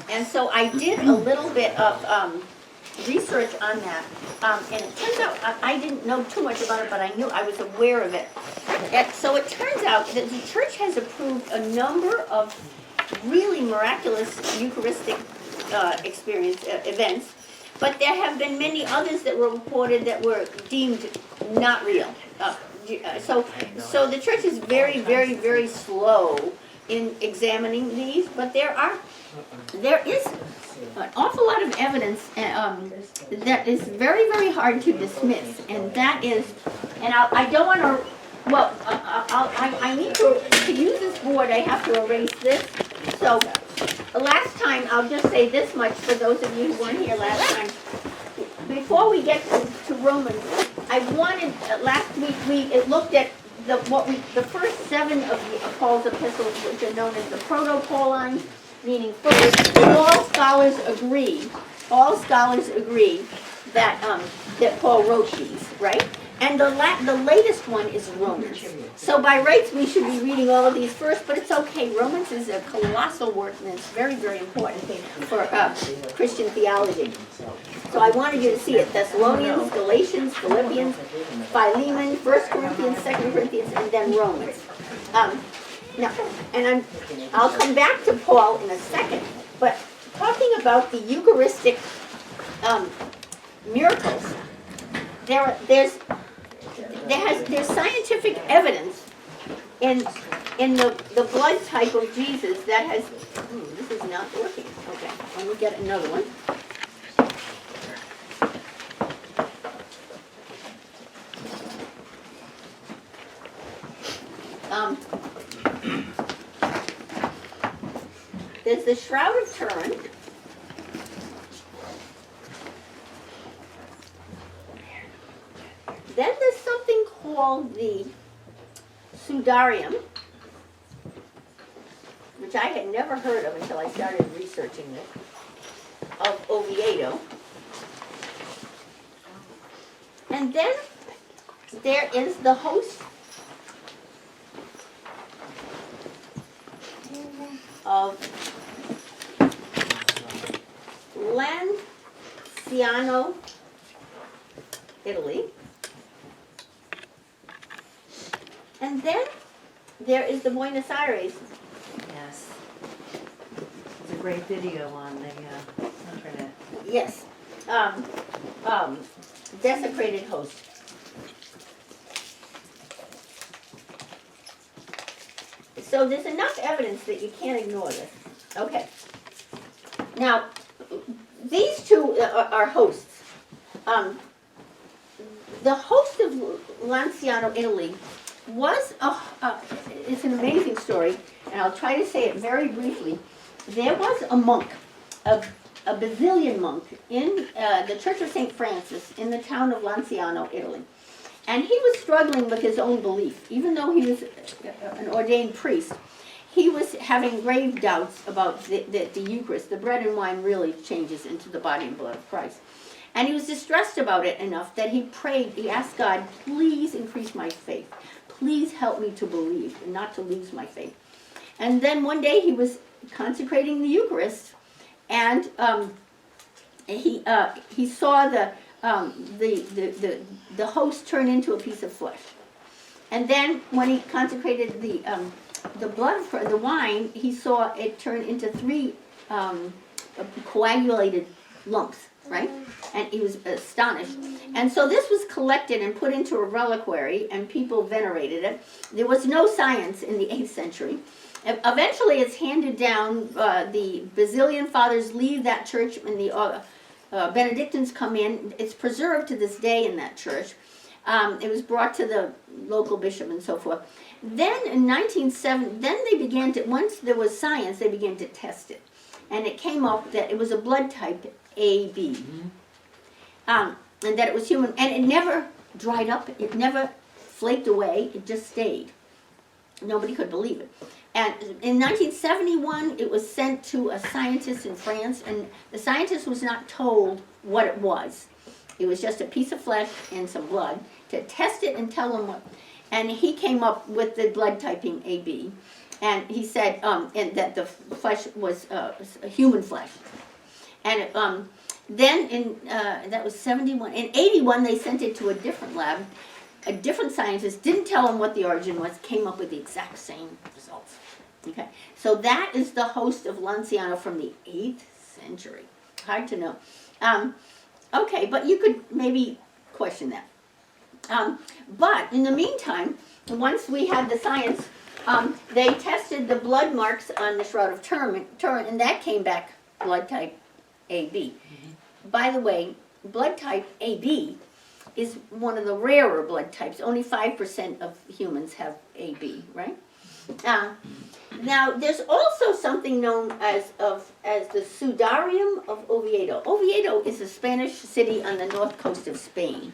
And so I did a little bit of research on that. And it turns out, I didn't know too much about it, but I knew I was aware of it. And so it turns out that the church has approved a number of really miraculous Eucharistic events, but there have been many others that were reported that were deemed not real. So the church is very, very, very slow in examining these, but there is an awful lot of evidence that is very, very hard to dismiss, and that is, and I don't want to, well, I need to use this board, I have to erase this. So last time, I'll just say this much for those of you who weren't here last time. Before we get to Romans, I wanted, last week we looked at the first 7 of Paul's epistles, which are known as the Proto-Pauline, meaning first, all scholars agree that that Paul wrote these, right? And the latest one is Romans. So by rights, we should be reading all of these first, but it's okay. Romans is a colossal work, and it's very, very important for Christian theology. So I wanted you to see it. Thessalonians, Galatians, Philippians, Philemon, 1 Corinthians, 2 Corinthians, and then Romans. Now, and I'll come back to Paul in a second, but talking about the Eucharistic miracles, there's scientific evidence in the blood type of Jesus that has. This is not working. Okay, let me get another one. There's the Shroud of Turin. Then there's something called the Sudarium, which I had never heard of until I started researching it, of Oviedo. And then there is the host of Lanciano, Italy. And then there is the Buenos Aires. Yes. It's a great video on the internet. Yes. Desecrated host. So there's enough evidence that you can't ignore this. Okay. Now, these two are hosts. The host of Lanciano, Italy, was it's an amazing story, and I'll try to say it very briefly. There was a monk, a Basilian monk, in the Church of St. Francis in the town of Lanciano, Italy. And he was struggling with his own belief. Even though he was an ordained priest, he was having grave doubts about the Eucharist. The bread and wine really changes into the body and blood of Christ. And he was distressed about it enough that he prayed, he asked God, please increase my faith. Please help me to believe and not to lose my faith. And then one day he was consecrating the Eucharist, and he saw the host turn into a piece of flesh. And then when he consecrated the blood, the wine, he saw it turn into 3 coagulated lumps, right? And he was astonished. And so this was collected and put into a reliquary, and people venerated it. There was no science in the 8th century. Eventually it's handed down, the Basilian fathers leave that church, and the Benedictines come in. It's preserved to this day in that church. It was brought to the local bishop and so forth. Then in 1970, then they began to, once there was science, they began to test it. And it came up that it was a blood type AB. And that it was human, and it never dried up, it never flaked away, it just stayed. Nobody could believe it. And in 1971, it was sent to a scientist in France, and the scientist was not told what it was. It was just a piece of flesh and some blood to test it and tell him what. And he came up with the blood typing AB. and he said, and that the flesh was human flesh. And then that was 71. In 81, they sent it to a different lab. A different scientist didn't tell them what the origin was, came up with the exact same results. Okay, so that is the host of Lanciano from the 8th century. Hard to know. Okay, but you could maybe question that. But in the meantime, once we had the science, they tested the blood marks on the Shroud of Turin, and that came back blood type AB. By the way, blood type AB is one of the rarer blood types. Only 5% of humans have AB, right? Now, there's also something known as the Sudarium of Oviedo. Oviedo is a Spanish city on the north coast of Spain.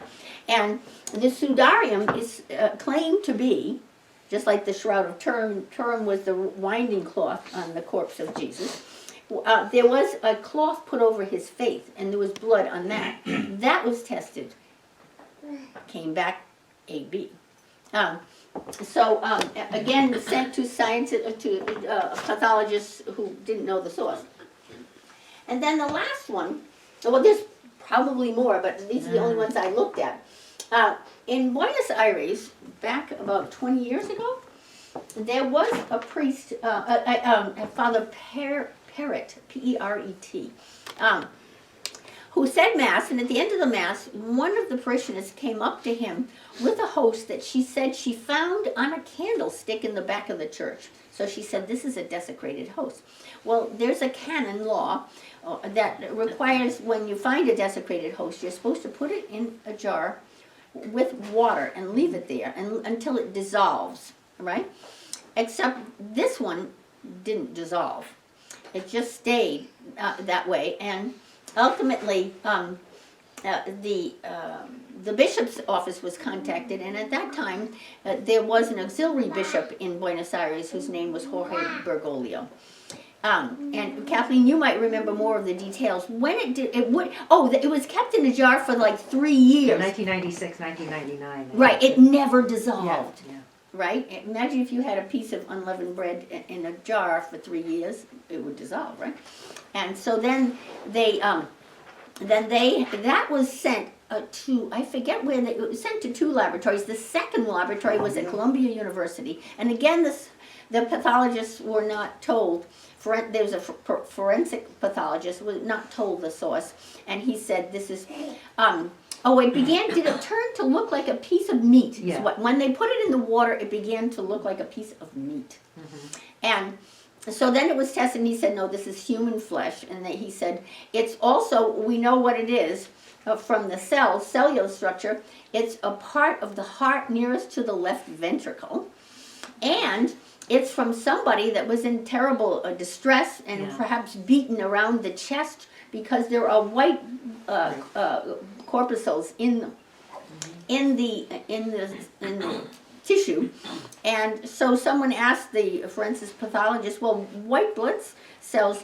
And the Sudarium is claimed to be, just like the Shroud of Turin, Turin was the winding cloth on the corpse of Jesus. There was a cloth put over his face, and there was blood on that. That was tested. Came back AB. Again, sent to scientists, to pathologists who didn't know the source. And then the last one, well, there's probably more, but these are the only ones I looked at. In Buenos Aires, back about 20 years ago, there was a priest, Father Perret, P-E-R-E-T, who said Mass, and at the end of the Mass, one of the parishioners came up to him with a host that she said she found on a candlestick in the back of the church. So she said, this is a desecrated host. Well, there's a canon law that requires when you find a desecrated host, you're supposed to put it in a jar with water and leave it there until it dissolves, right? Except this one didn't dissolve. It just stayed that way, and ultimately, the bishop's office was contacted, and at that time, there was an auxiliary bishop in Buenos Aires whose name was Jorge Bergoglio. And Kathleen, you might remember more of the details. When it was kept in a jar for like 3 years. 1996, 1999. Right, it never dissolved. Yeah. Right? Imagine if you had a piece of unleavened bread in a jar for 3 years, it would dissolve, right? And so then that was sent to, I forget where, it was sent to 2 laboratories. The second laboratory was at Columbia University. And again, the pathologists were not told, there was a forensic pathologist, was not told the source. And he said, this is, did it turn to look like a piece of meat? Yeah. When they put it in the water, it began to look like a piece of meat. Mm-hmm. And so then it was tested, and he said, no, this is human flesh. And he said, it's also, we know what it is from the cellular structure. It's a part of the heart nearest to the left ventricle. And it's from somebody that was in terrible distress and perhaps beaten around the chest, because there are white corpuscles in the tissue. And so someone asked the forensic pathologist, well, white blood cells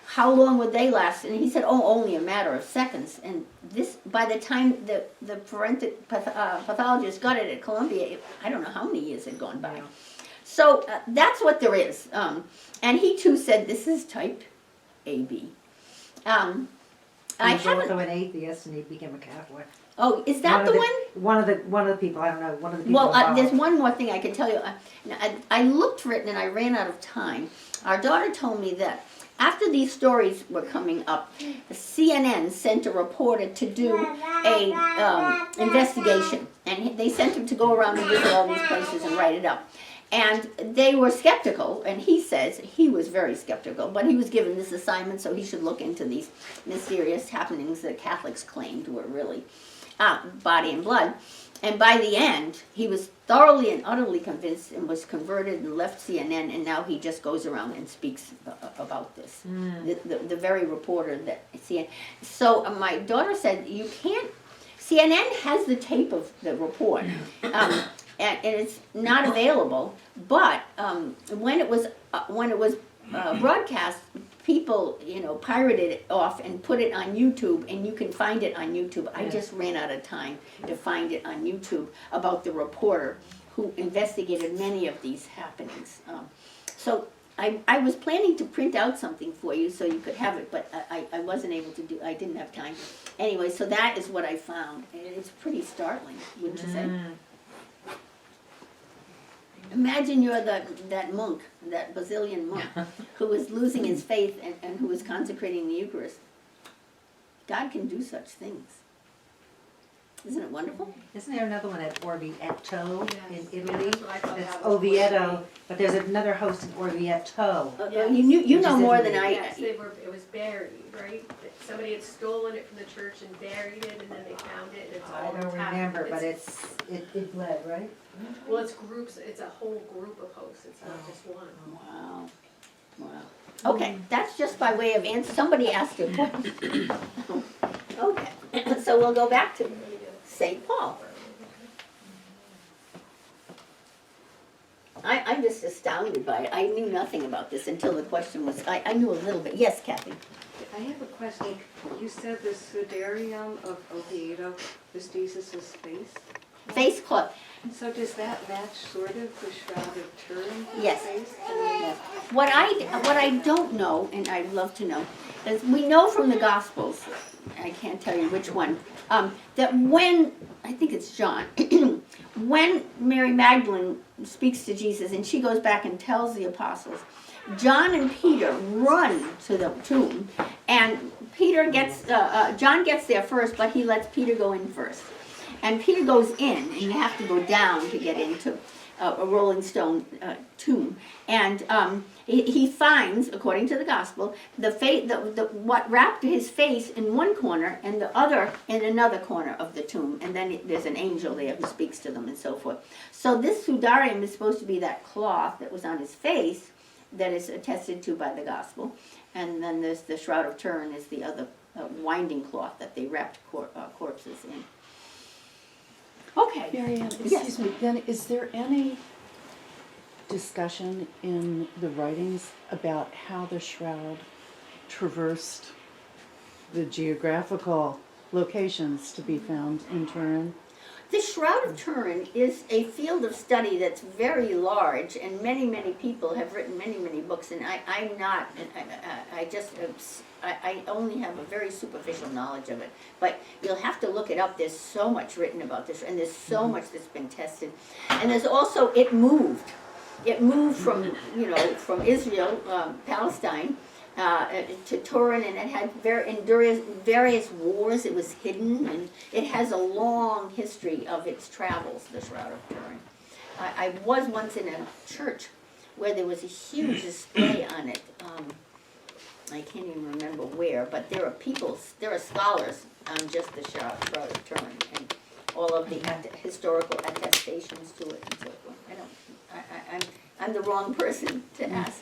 how long would they last? And he said, only a matter of seconds. And this, by the time the forensic pathologist got it at Columbia, I don't know how many years had gone by. So that's what there is. And he too said, this is type AB. I was also an atheist, and he became a Catholic. Oh, is that the one? One of the people, I don't know, one of the people. Well, there's one more thing I can tell you. I looked for it and I ran out of time. Our daughter told me that after these stories were coming up, CNN sent a reporter to do a investigation, and they sent him to go around and visit all these places and write it up. And they were skeptical, and he says he was very skeptical, but he was given this assignment, so he should look into these mysterious happenings that Catholics claimed were really body and blood. And by the end, he was thoroughly and utterly convinced and was converted and left CNN, and now he just goes around and speaks about this. The very reporter that CNN. So my daughter said, you can't, CNN has the tape of the report. And it's not available. But when it was broadcast, people pirated it off and put it on YouTube, and you can find it on YouTube. I just ran out of time to find it on YouTube about the reporter who investigated many of these happenings. So I was planning to print out something for you so you could have it, but I wasn't able to I didn't have time. Anyway, so that is what I found, and it's pretty startling, wouldn't you say? Imagine you're that monk, that Basilian monk, who was losing his faith and who was consecrating the Eucharist. God can do such things. Isn't it wonderful? Isn't there another one at Orvieto in Italy? That's what I thought It's that was Oviedo, but there's another host in Orvieto. Yes. You Which know is more Italy. than I. Yes, it was buried, right? Somebody had stolen it from the church and buried it, and then they found it, and it's all I don't intact. remember, but it bled, right? Well, it's groups, it's a whole group of hosts, it's not just one. Wow. Wow. Okay, that's just by way of answer. Somebody asked a question. Okay, so we'll go back to St. Paul. I'm just astounded by it. I knew nothing about this until the question was, I knew a little bit. Yes, Kathy? I have a question. You said the Sudarium of Oviedo is Jesus' face. Face cloth. So does that match sort of the Shroud of Turin Yes. face? What I don't know, and I'd love to know, is we know from the Gospels, I can't tell you which one, that when, I think it's John, when Mary Magdalene speaks to Jesus and she goes back and tells the apostles, John and Peter run to the tomb, and John gets there first, but he lets Peter go in first. And Peter goes in, and you have to go down to get into a Rolling Stone tomb. And he finds, according to the Gospel, what wrapped his face in one corner and the other in another corner of the tomb. And then there's an angel there who speaks to them and so forth. So this Sudarium is supposed to be that cloth that was on his face that is attested to by the Gospel. And then there's the Shroud of Turin is the other winding cloth that they wrapped corpses in. Okay. Mary Ann, excuse me, then is there any discussion in the writings about how the shroud traversed the geographical locations to be found in Turin? The Shroud of Turin is a field of study that's very large, and many, many people have written many, many books, and I'm not, I only have a very superficial knowledge of it. But you'll have to look it up. There's so much written about this, and there's so much that's been tested. And there's also, it moved. It moved from, from Israel, Palestine, to Turin, and it had various wars. It was hidden, and it has a long history of its travels, the Shroud of Turin. I was once in a church where there was a huge display on it. I can't even remember where, but there are scholars on just the Shroud of Turin and all of the historical attestations to it and so forth. I'm the wrong person to ask.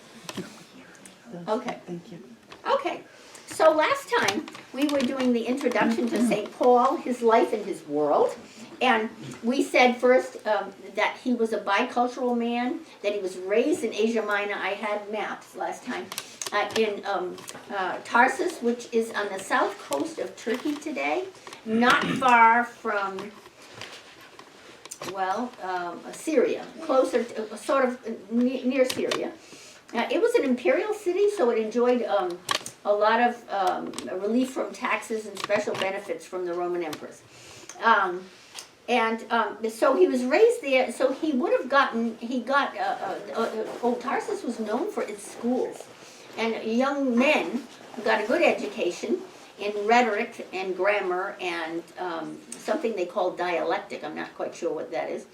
Okay. Thank you. Okay, so last time we were doing the introduction to St. Paul, his life and his world. And we said first that he was a bicultural man, that he was raised in Asia Minor. I had maps last time. In Tarsus, which is on the south coast of Turkey today, not far from, Syria, closer, sort of near Syria. It was an imperial city, so it enjoyed a lot of relief from taxes and special benefits from the Roman emperors. So he was raised there, so he would have Tarsus was known for its schools. And young men who got a good education in rhetoric and grammar and something they call dialectic. I'm not quite sure what that is.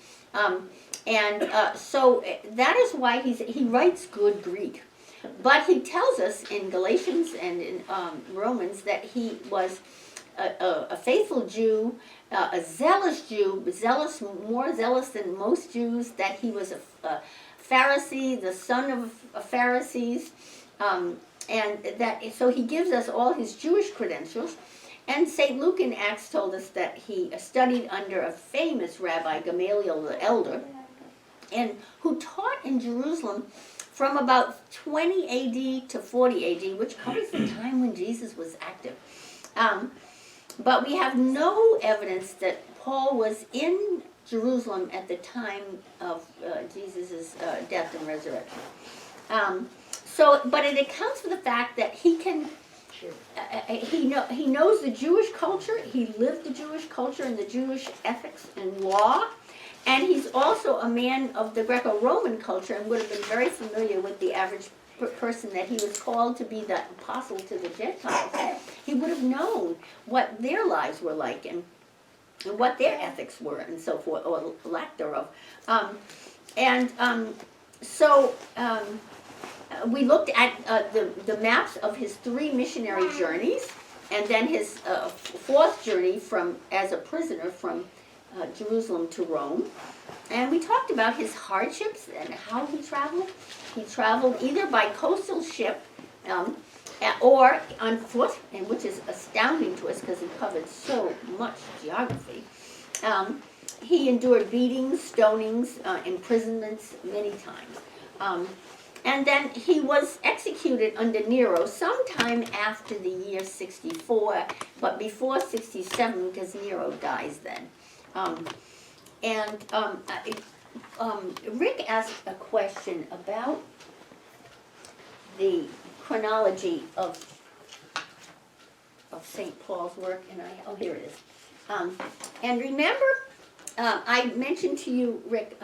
So that is why he writes good Greek. But he tells us in Galatians and in Romans that he was a faithful Jew, a zealous Jew, more zealous than most Jews, that he was a Pharisee, the son of Pharisees, so he gives us all his Jewish credentials. And St. Luke in Acts told us that he studied under a famous rabbi, Gamaliel the Elder, and who taught in Jerusalem from about 20 AD to 40 AD, which covers the time when Jesus was active. But we have no evidence that Paul was in Jerusalem at the time of Jesus' death and resurrection. But it accounts for the fact that he can, he knows the Jewish culture, he lived the Jewish culture and the Jewish ethics and law, and he's also a man of the Greco-Roman culture and would have been very familiar with the average person that he was called to be the apostle to the Gentiles. He would have known what their lives were like and what their ethics were and so forth, or lack thereof. We looked at the maps of his 3 missionary journeys, and then his 4th journey as a prisoner from Jerusalem to Rome. And we talked about his hardships and how he traveled. He traveled either by coastal ship or on foot, and which is astounding to us because he covered so much geography. He endured beatings, stonings, imprisonments many times. And then he was executed under Nero sometime after the year 64, but before 67 because Nero dies then. Rick asked a question about the chronology of St. Paul's work, and here it is. And remember, I mentioned to you, Rick,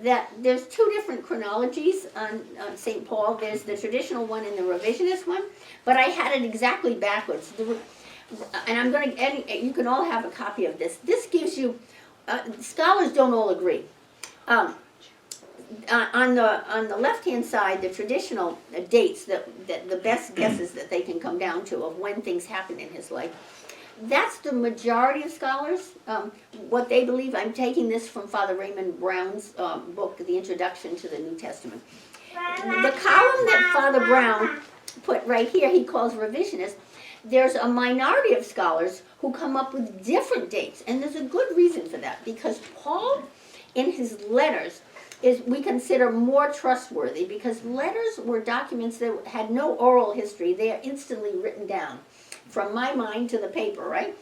that there's 2 different chronologies on St. Paul. There's the traditional one and the revisionist one, but I had it exactly backwards. And I'm going to, you can all have a copy of this. This gives you, scholars don't all agree. On the left-hand side, the traditional dates, the best guesses that they can come down to of when things happened in his life. That's the majority of scholars, what they believe. I'm taking this from Father Raymond Brown's book, The Introduction to the New Testament. The column that Father Brown put right here, he calls revisionist. There's a minority of scholars who come up with different dates, and there's a good reason for that, because Paul, in his letters, we consider more trustworthy, because letters were documents that had no oral history. They are instantly written down from my mind to the paper, right?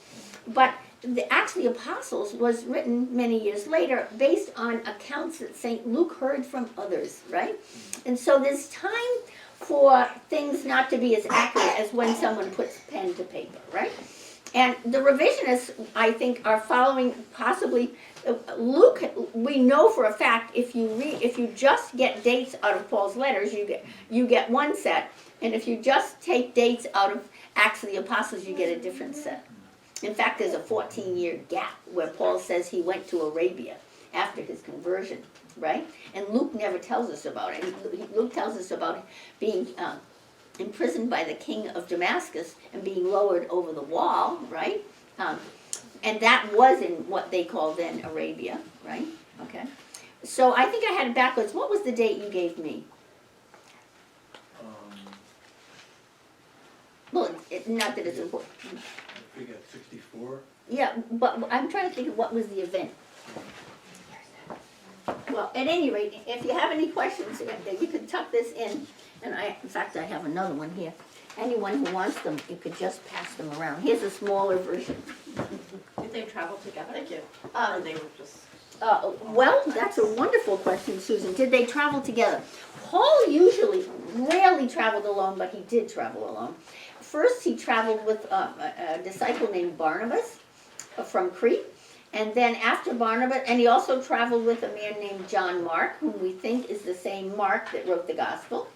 But the Acts of the Apostles was written many years later based on accounts that St. Luke heard from others, right? And so there's time for things not to be as accurate as when someone puts pen to paper, right? And the revisionists, I think, are following possibly Luke. We know for a fact if you just get dates out of Paul's letters, you get one set, and if you just take dates out of Acts of the Apostles, you get a different set. In fact, there's a 14-year gap where Paul says he went to Arabia after his conversion, right? And Luke never tells us about it. Luke tells us about being imprisoned by the king of Damascus and being lowered over the wall, right? And that was in what they called then Arabia, right? Okay. So I think I had it backwards. What was the date you gave me? Well, not that it's important. We got 64. Yeah, but I'm trying to think of what was the event. Well, at any rate, if you have any questions, you can tuck this in. And in fact, I have another one here. Anyone who wants them, you could just pass them around. Here's a smaller version. Did they travel together? Thank you. Or they were just... Well, that's a wonderful question, Susan. Did they travel together? Paul rarely traveled alone, but he did travel alone. First, he traveled with a disciple named Barnabas from Crete. And then after Barnabas, and he also traveled with a man named John Mark, whom we think is the same Mark that wrote the gospel.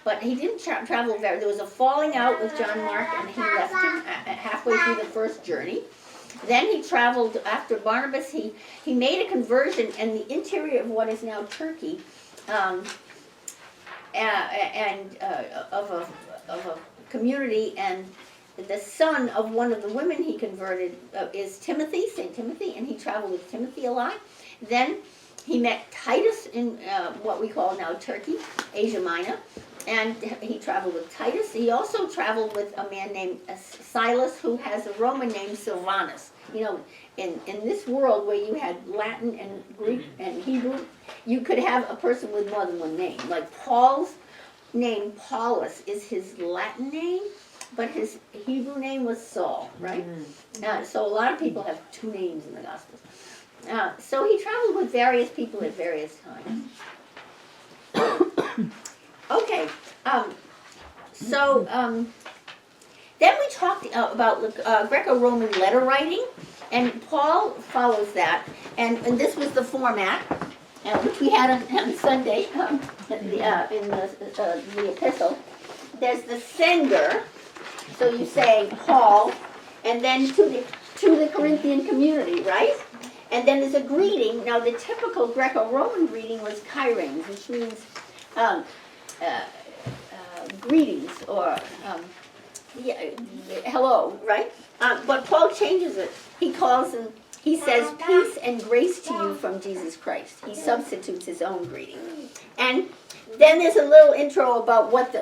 But he didn't travel there was a falling out with John Mark, and he left him halfway through the first journey. Then he traveled, after Barnabas, he made a conversion in the interior of what is now Turkey, of a community, and the son of one of the women he converted is Timothy, St. Timothy, and he traveled with Timothy a lot. Then he met Titus in what we call now Turkey, Asia Minor, and he traveled with Titus. He also traveled with a man named Silas, who has a Roman name, Silvanus. You know, in this world where you had Latin and Greek and Hebrew, you could have a person with more than one name. Like Paul's name, Paulus, is his Latin name, but his Hebrew name was Saul, right? So a lot of people have 2 names in the Gospels. So he traveled with various people at various times. Okay, so, then we talked about Greco-Roman letter writing, and Paul follows that, and this was the format, which we had on Sunday, in the epistle. There's the sender, so you say Paul, and then to the Corinthian community, right? And then there's a greeting. Now the typical Greco-Roman greeting was chairenes, which means greetings or hello, right? But Paul changes it. He says peace and grace to you from Jesus Christ. He substitutes his own greeting. And then there's a little intro about what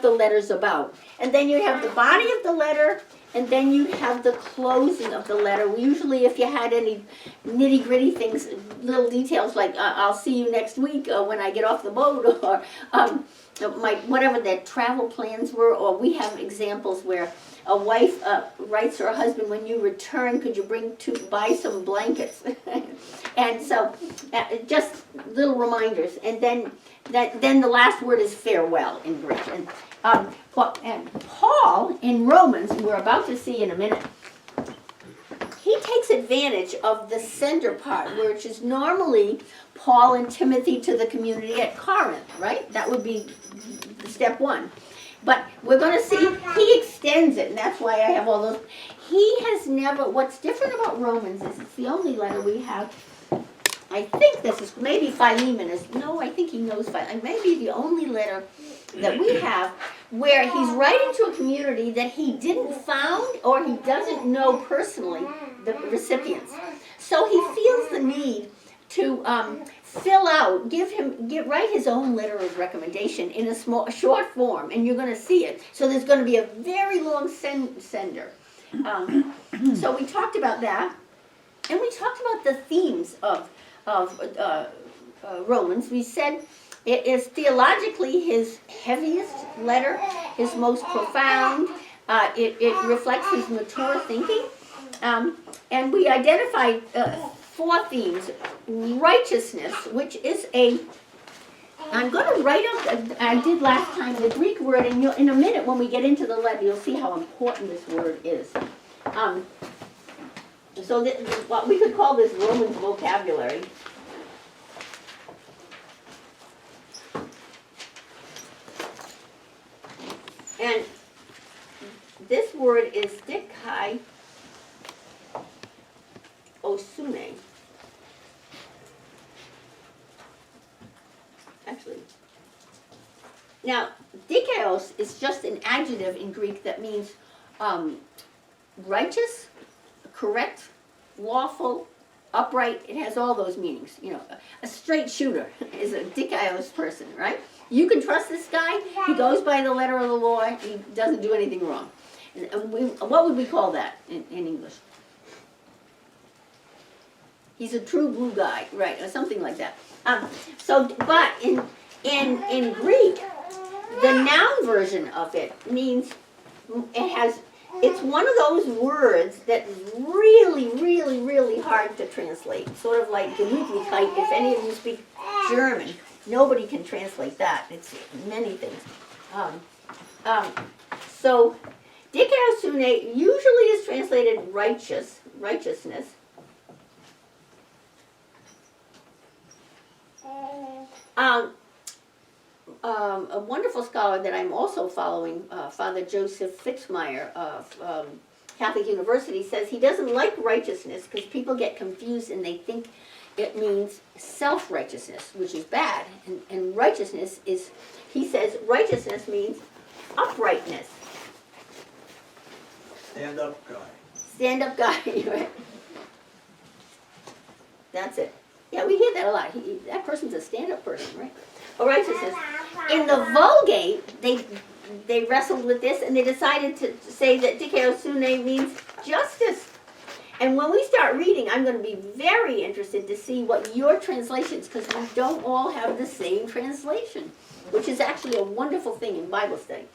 the letter's about. And then you have the body of the letter, and then you have the closing of the letter. Usually if you had any nitty-gritty things, little details like I'll see you next week when I get off the boat, or whatever their travel plans were, or we have examples where a wife writes her husband, when you return, could you buy some blankets? And so just little reminders. And then the last word is farewell in Greek. And Paul in Romans, we're about to see in a minute, he takes advantage of the sender part, which is normally Paul and Timothy to the community at Corinth, right? That would be step one. But we're going to see he extends it, and that's why I have all those. He has never, what's different about Romans is it's the only letter we have. I think this is, maybe Philemon is, no, I think he knows Philemon. Maybe the only letter that we have where he's writing to a community that he didn't found or he doesn't know personally, the recipients. So he feels the need to fill out, write his own letter of recommendation in a short form, and you're going to see it. So there's going to be a very long sender. So we talked about that, and we talked about the themes of Romans. We said it is theologically his heaviest letter, his most profound. It reflects his mature thinking, and we identified 4 themes. Righteousness, which is I'm going to write up, I did last time, the Greek word, and in a minute when we get into the letter, you'll see how important this word is. So we could call this Romans vocabulary. And this word is dikai osune. Actually, now dikaios is just an adjective in Greek that means righteous, correct, lawful, upright. It has all those meanings. You know, a straight shooter is a dikaios person, right? You can trust this guy. He goes by the letter of the law. He doesn't do anything wrong. What would we call that in English? He's a true blue guy, right, or something like that. But in Greek, the noun version of it means it's one of those words that's really, really, really hard to translate. Sort of like Gemütlichkeit. If any of you speak German, nobody can translate that. It's many things. So, dikaiosune usually is translated righteousness. A wonderful scholar that I'm also following, Father Joseph Fitzmyer of Catholic University, says he doesn't like righteousness because people get confused and they think it means self-righteousness, which is bad. And righteousness is, he says, righteousness means uprightness. Stand up guy. Stand up guy, right? That's it. Yeah, we hear that a lot. That person's a stand-up person, right? Or righteousness. In the Vulgate, they wrestled with this and they decided to say that dikaiosune means justice. And when we start reading, I'm going to be very interested to see what your translations, because we don't all have the same translation, which is actually a wonderful thing in Bible study.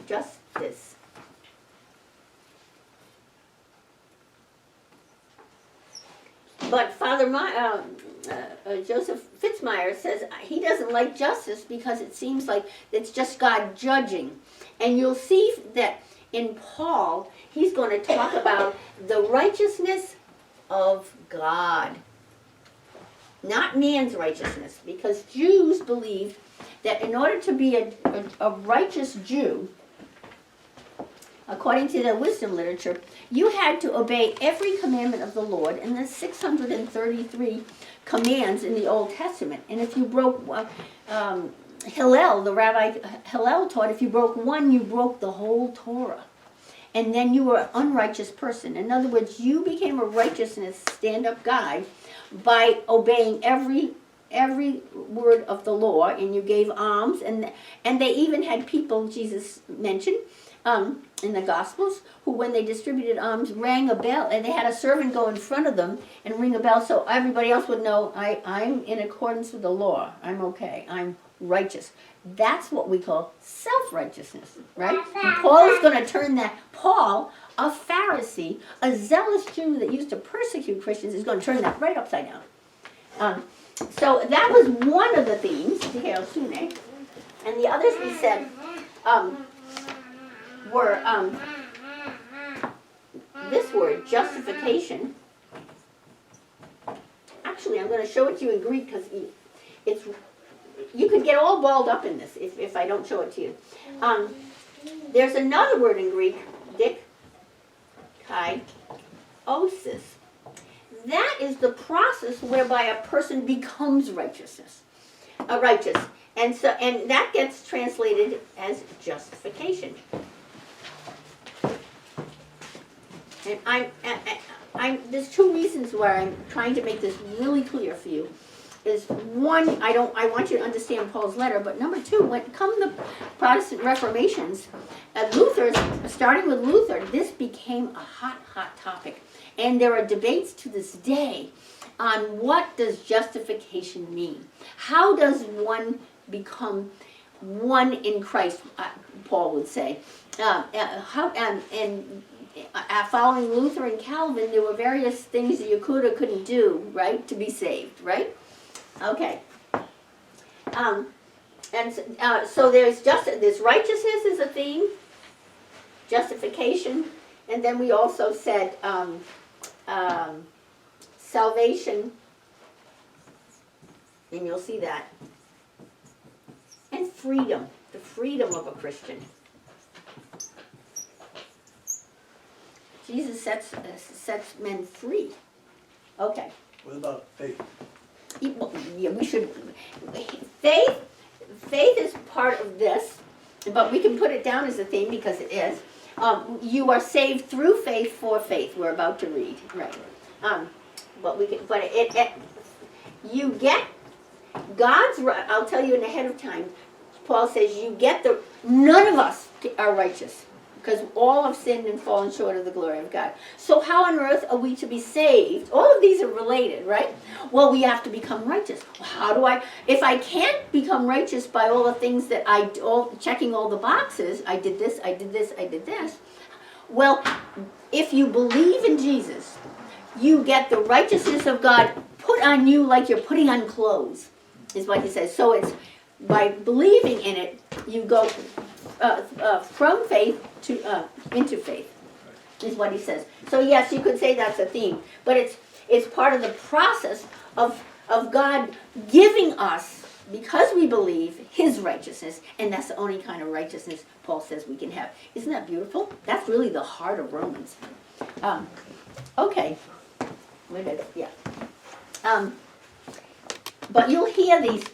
Justice. But Father Joseph Fitzmyer says he doesn't like justice because it seems like it's just God judging. And you'll see that in Paul, he's going to talk about the righteousness of God, not man's righteousness, because Jews believed that in order to be a righteous Jew, according to the wisdom literature, you had to obey every commandment of the Lord, and there's 633 commands in the Old Testament. And if you broke, Hillel, the Rabbi Hillel taught, if you broke one, you broke the whole Torah. And then you were an unrighteous person. In other words, you became a righteousness stand-up guy by obeying every word of the law, and you gave alms, and they even had people, Jesus mentioned, in the Gospels, who when they distributed alms rang a bell, and they had a servant go in front of them and ring a bell so everybody else would know, I'm in accordance with the law, I'm okay, I'm righteous. That's what we call self-righteousness, right? And Paul is going to turn that. Paul, a Pharisee, a zealous Jew that used to persecute Christians, is going to turn that right upside down. So that was one of the themes, Dikaiosune. And the others we said were this word, justification. Actually, I'm going to show it to you in Greek because it's, you could get all balled up in this if I don't show it to you. There's another word in Greek, dikaiosis. That is the process whereby a person becomes righteous. And that gets translated as justification. And there's two reasons why I'm trying to make this really clear for you. Is one, I want you to understand Paul's letter, but number two, when come the Protestant Reformations, starting with Luther, this became a hot topic. And there are debates to this day on what does justification mean? How does one become one in Christ, Paul would say. Following Luther and Calvin, there were various things that you could or couldn't do, right, to be saved, right? Okay. So there's this righteousness is a theme, justification, and then we also said salvation, and you'll see that, and freedom, the freedom of a Christian. Jesus sets men free. Okay. What about faith? Yeah, we should. Faith is part of this, but we can put it down as a theme because it is. You are saved through faith for faith. We're about to read, right? You get God's. I'll tell you ahead of time. Paul says you get none of us are righteous, because all have sinned and fallen short of the glory of God. So how on earth are we to be saved? All of these are related, right? Well, we have to become righteous. How do if I can't become righteous by all the things that checking all the boxes, I did this, I did this, I did this. Well, if you believe in Jesus, you get the righteousness of God put on you like you're putting on clothes, is what he says. So it's by believing in it, you go from faith to into faith, is what he says. So yes, you could say that's a theme, but it's part of the process of God giving us, because we believe, His righteousness, and that's the only kind of righteousness Paul says we can have. Isn't that beautiful? That's really the heart of Romans. Okay, wait a minute. Yeah. But you'll hear these.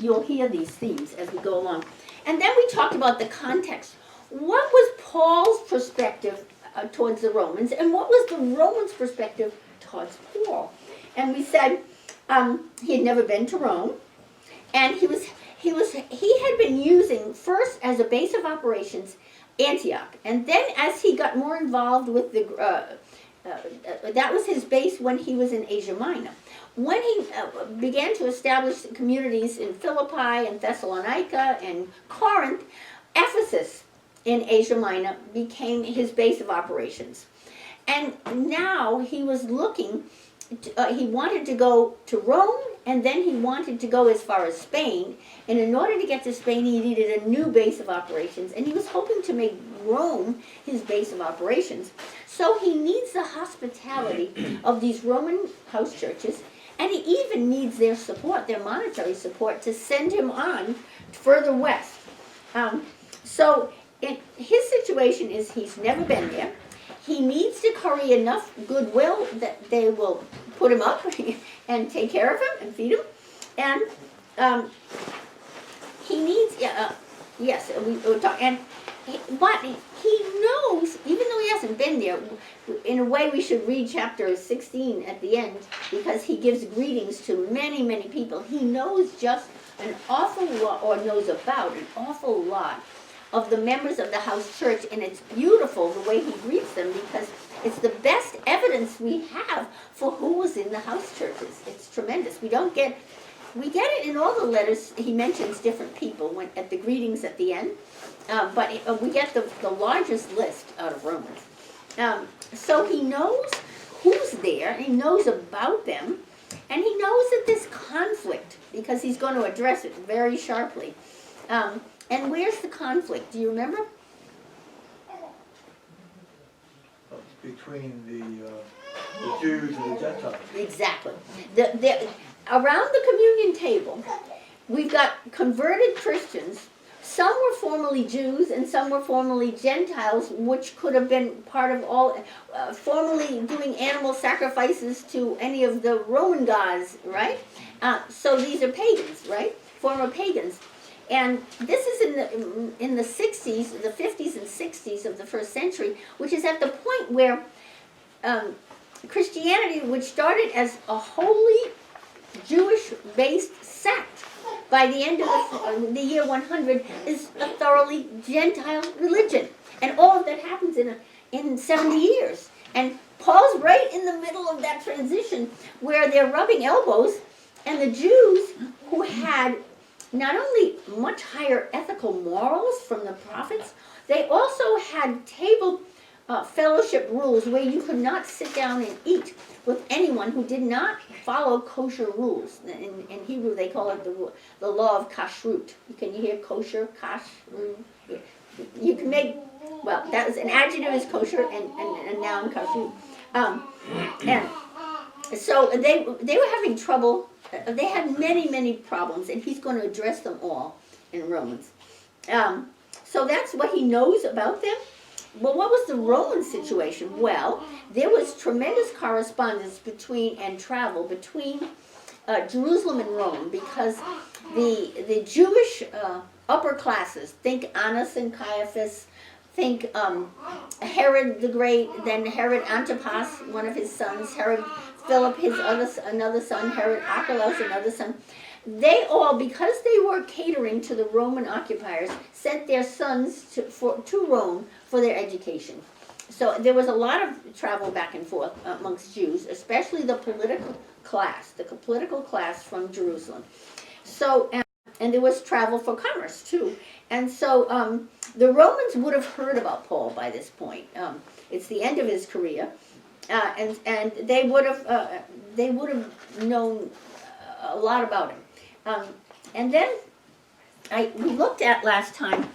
You'll hear these themes as we go along. And then we talked about the context. What was Paul's perspective towards the Romans, and what was the Romans' perspective towards Paul? And we said he had never been to Rome, and he had been using first as a base of operations Antioch, and then as he got more involved with that was his base when he was in Asia Minor. When he began to establish communities in Philippi and Thessalonica and Corinth, Ephesus in Asia Minor became his base of operations. And now he was looking he wanted to go to Rome, and then he wanted to go as far as Spain. And in order to get to Spain, he needed a new base of operations, and he was hoping to make Rome his base of operations. So he needs the hospitality of these Roman house churches, and he even needs their support, their monetary support, to send him on further west. So his situation is he's never been there. He needs to curry enough goodwill that they will put him up and take care of him and feed him. And he needs, yes, we talk, but he knows, even though he hasn't been there, in a way we should read chapter 16 at the end, because he gives greetings to many, many people. He knows just an awful lot, or knows about an awful lot of the members of the house church, and it's beautiful the way he greets them, because it's the best evidence we have for who was in the house churches. It's tremendous. We get it in all the letters. He mentions different people at the greetings at the end, but we get the largest list out of Romans. So he knows who's there, and he knows about them, and he knows that there's conflict, because he's going to address it very sharply. And where's the conflict? Do you remember? Between the Jews and the Gentiles. Exactly. Around the communion table, we've got converted Christians. Some were formerly Jews and some were formerly Gentiles, which could have been part of all, formerly doing animal sacrifices to any of the Roman gods, right? So these are pagans, right? Former pagans. And this is in the 60s, the 50s and 60s of the first century, which is at the point where Christianity, which started as a wholly Jewish-based sect, by the end of the year 100, is a thoroughly Gentile religion. And all of that happens in 70 years. And Paul's right in the middle of that transition, where they're rubbing elbows, and the Jews, who had not only much higher ethical morals from the prophets, they also had table fellowship rules where you could not sit down and eat with anyone who did not follow kosher rules. In Hebrew they call it the law of kashrut. Can you hear kosher, kashrut? You can make, well, that was an adjective is kosher and a noun kashrut. And so they were having trouble. They had many, many problems, and he's going to address them all in Romans. So that's what he knows about them. Well, what was the Roman situation? Well, there was tremendous correspondence and travel between Jerusalem and Rome, because the Jewish upper classes, think Annas and Caiaphas, think Herod the Great, then Herod Antipas, one of his sons, Herod Philip, another son, Herod Archelaus, another son. They all, because they were catering to the Roman occupiers, sent their sons to Rome for their education. So there was a lot of travel back and forth amongst Jews, especially the political class from Jerusalem. So, and there was travel for commerce too. And so the Romans would have heard about Paul by this point. It's the end of his career. And they would have known a lot about him. And then we looked at last time.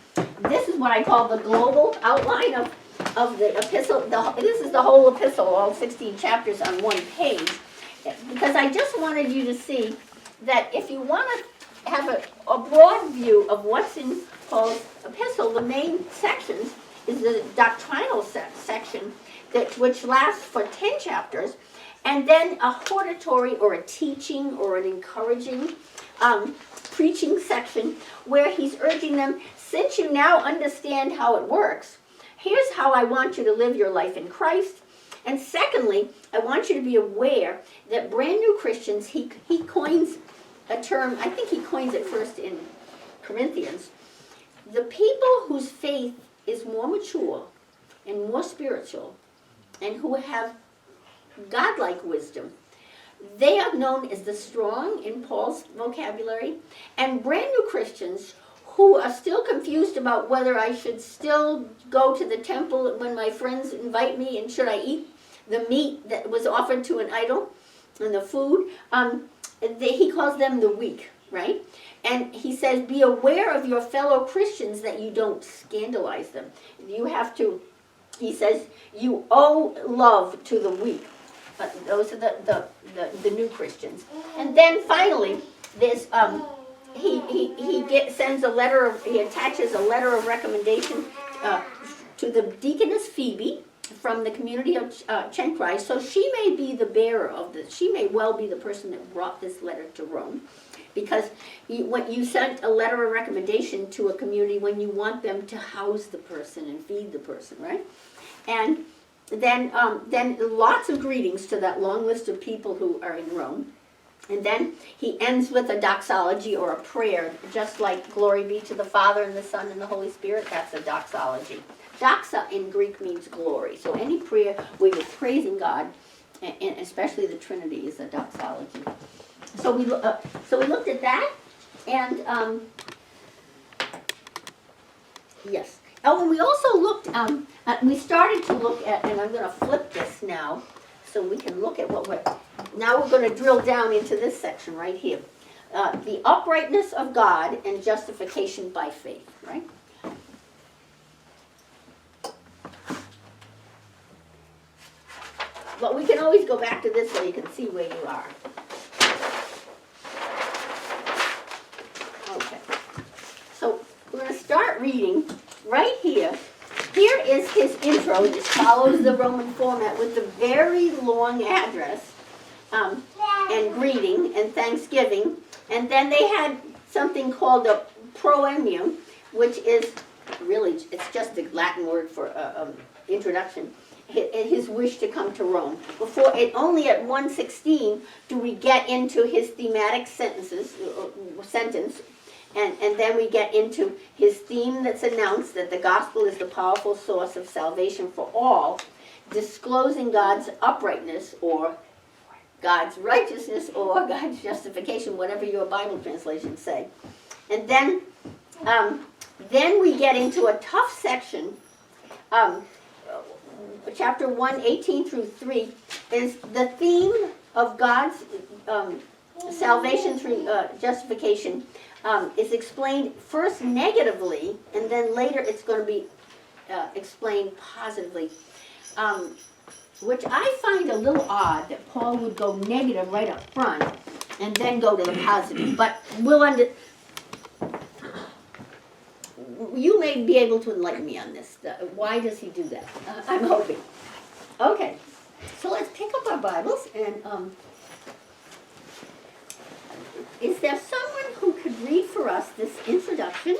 This is what I call the global outline of the epistle. This is the whole epistle, all 16 chapters on one page, because I just wanted you to see that if you want to have a broad view of what's in Paul's epistle, the main sections is the doctrinal section, which lasts for 10 chapters, and then a hortatory or a teaching or an encouraging preaching section where he's urging them, since you now understand how it works, here's how I want you to live your life in Christ. And secondly, I want you to be aware that brand new Christians, he coins a term, I think he coins it first in Corinthians, the people whose faith is more mature and more spiritual and who have godlike wisdom, they are known as the strong in Paul's vocabulary. And brand new Christians who are still confused about whether I should still go to the temple when my friends invite me, and should I eat the meat that was offered to an idol, and the food. He calls them the weak, right? And he says, be aware of your fellow Christians that you don't scandalize them. You have to, he says, you owe love to the weak. Those are the new Christians. And then finally, there's, sends a letter, he attaches a letter of recommendation to the deaconess Phoebe from the community of Chencrai. So she may be the bearer of this. She may well be the person that brought this letter to Rome. Because when you sent a letter of recommendation to a community when you want them to house the person and feed the person, right? And then lots of greetings to that long list of people who are in Rome. And then he ends with a doxology or a prayer, just like glory be to the Father and the Son and the Holy Spirit. That's a doxology. Doxa in Greek means glory. So any prayer where you're praising God, and especially the Trinity, is a doxology. So we looked at that, and yes. Oh, and we also looked. We started to look at, and I'm going to flip this now, so we can look at what we're. Now we're going to drill down into this section right here, the uprightness of God and justification by faith. Right. But we can always go back to this so you can see where you are. Okay. So we're going to start reading right here. Here is his intro. It just follows the Roman format with the very long address and greeting and thanksgiving. And then they had something called a proemium, which is really, it's just the Latin word for introduction. His wish to come to Rome. Before it, only at 1:16 do we get into his thematic sentence, and then we get into his theme that's announced that the gospel is the powerful source of salvation for all, disclosing God's uprightness or God's righteousness or God's justification, whatever your Bible translations say. And then we get into a tough section. Chapter 1, 18 through 3, is the theme of God's salvation through justification is explained first negatively, and then later it's going to be explained positively, which I find a little odd that Paul would go negative right up front and then go to the positive. But you may be able to enlighten me on this. Why does he do that? I'm hoping. Okay, so let's pick up our Bibles and is there someone who could read for us this introduction,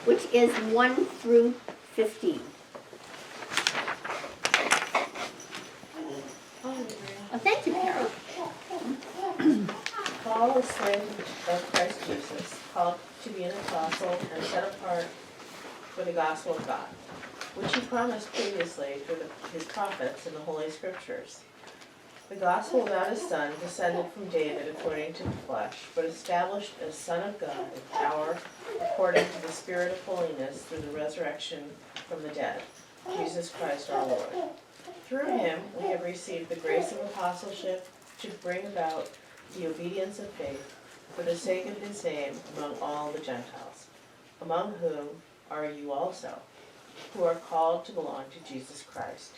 which is 1 through 15? Oh, thank you, Carol. Paul, a slave of Christ Jesus, called to be an apostle and set apart for the gospel of God, which he promised previously through his prophets in the Holy Scriptures. The gospel about his Son, descended from David according to the flesh, but established as Son of God in power according to the Spirit of holiness through the resurrection from the dead, Jesus Christ our Lord. Through him we have received the grace of apostleship to bring about the obedience of faith for the sake of his name among all the Gentiles, among whom are you also, who are called to belong to Jesus Christ.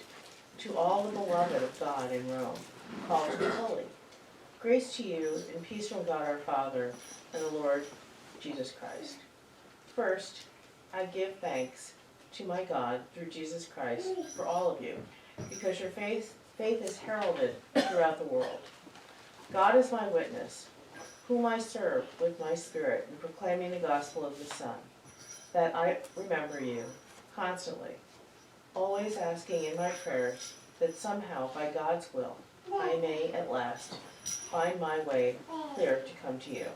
To all the beloved of God in Rome, called to be holy. Grace to you and peace from God our Father and the Lord Jesus Christ. First, I give thanks to my God through Jesus Christ for all of you, because your faith is heralded throughout the world. God is my witness, whom I serve with my spirit in proclaiming the gospel of the Son, that I remember you constantly, always asking in my prayers that somehow, by God's will, I may at last find my way clear to come to you.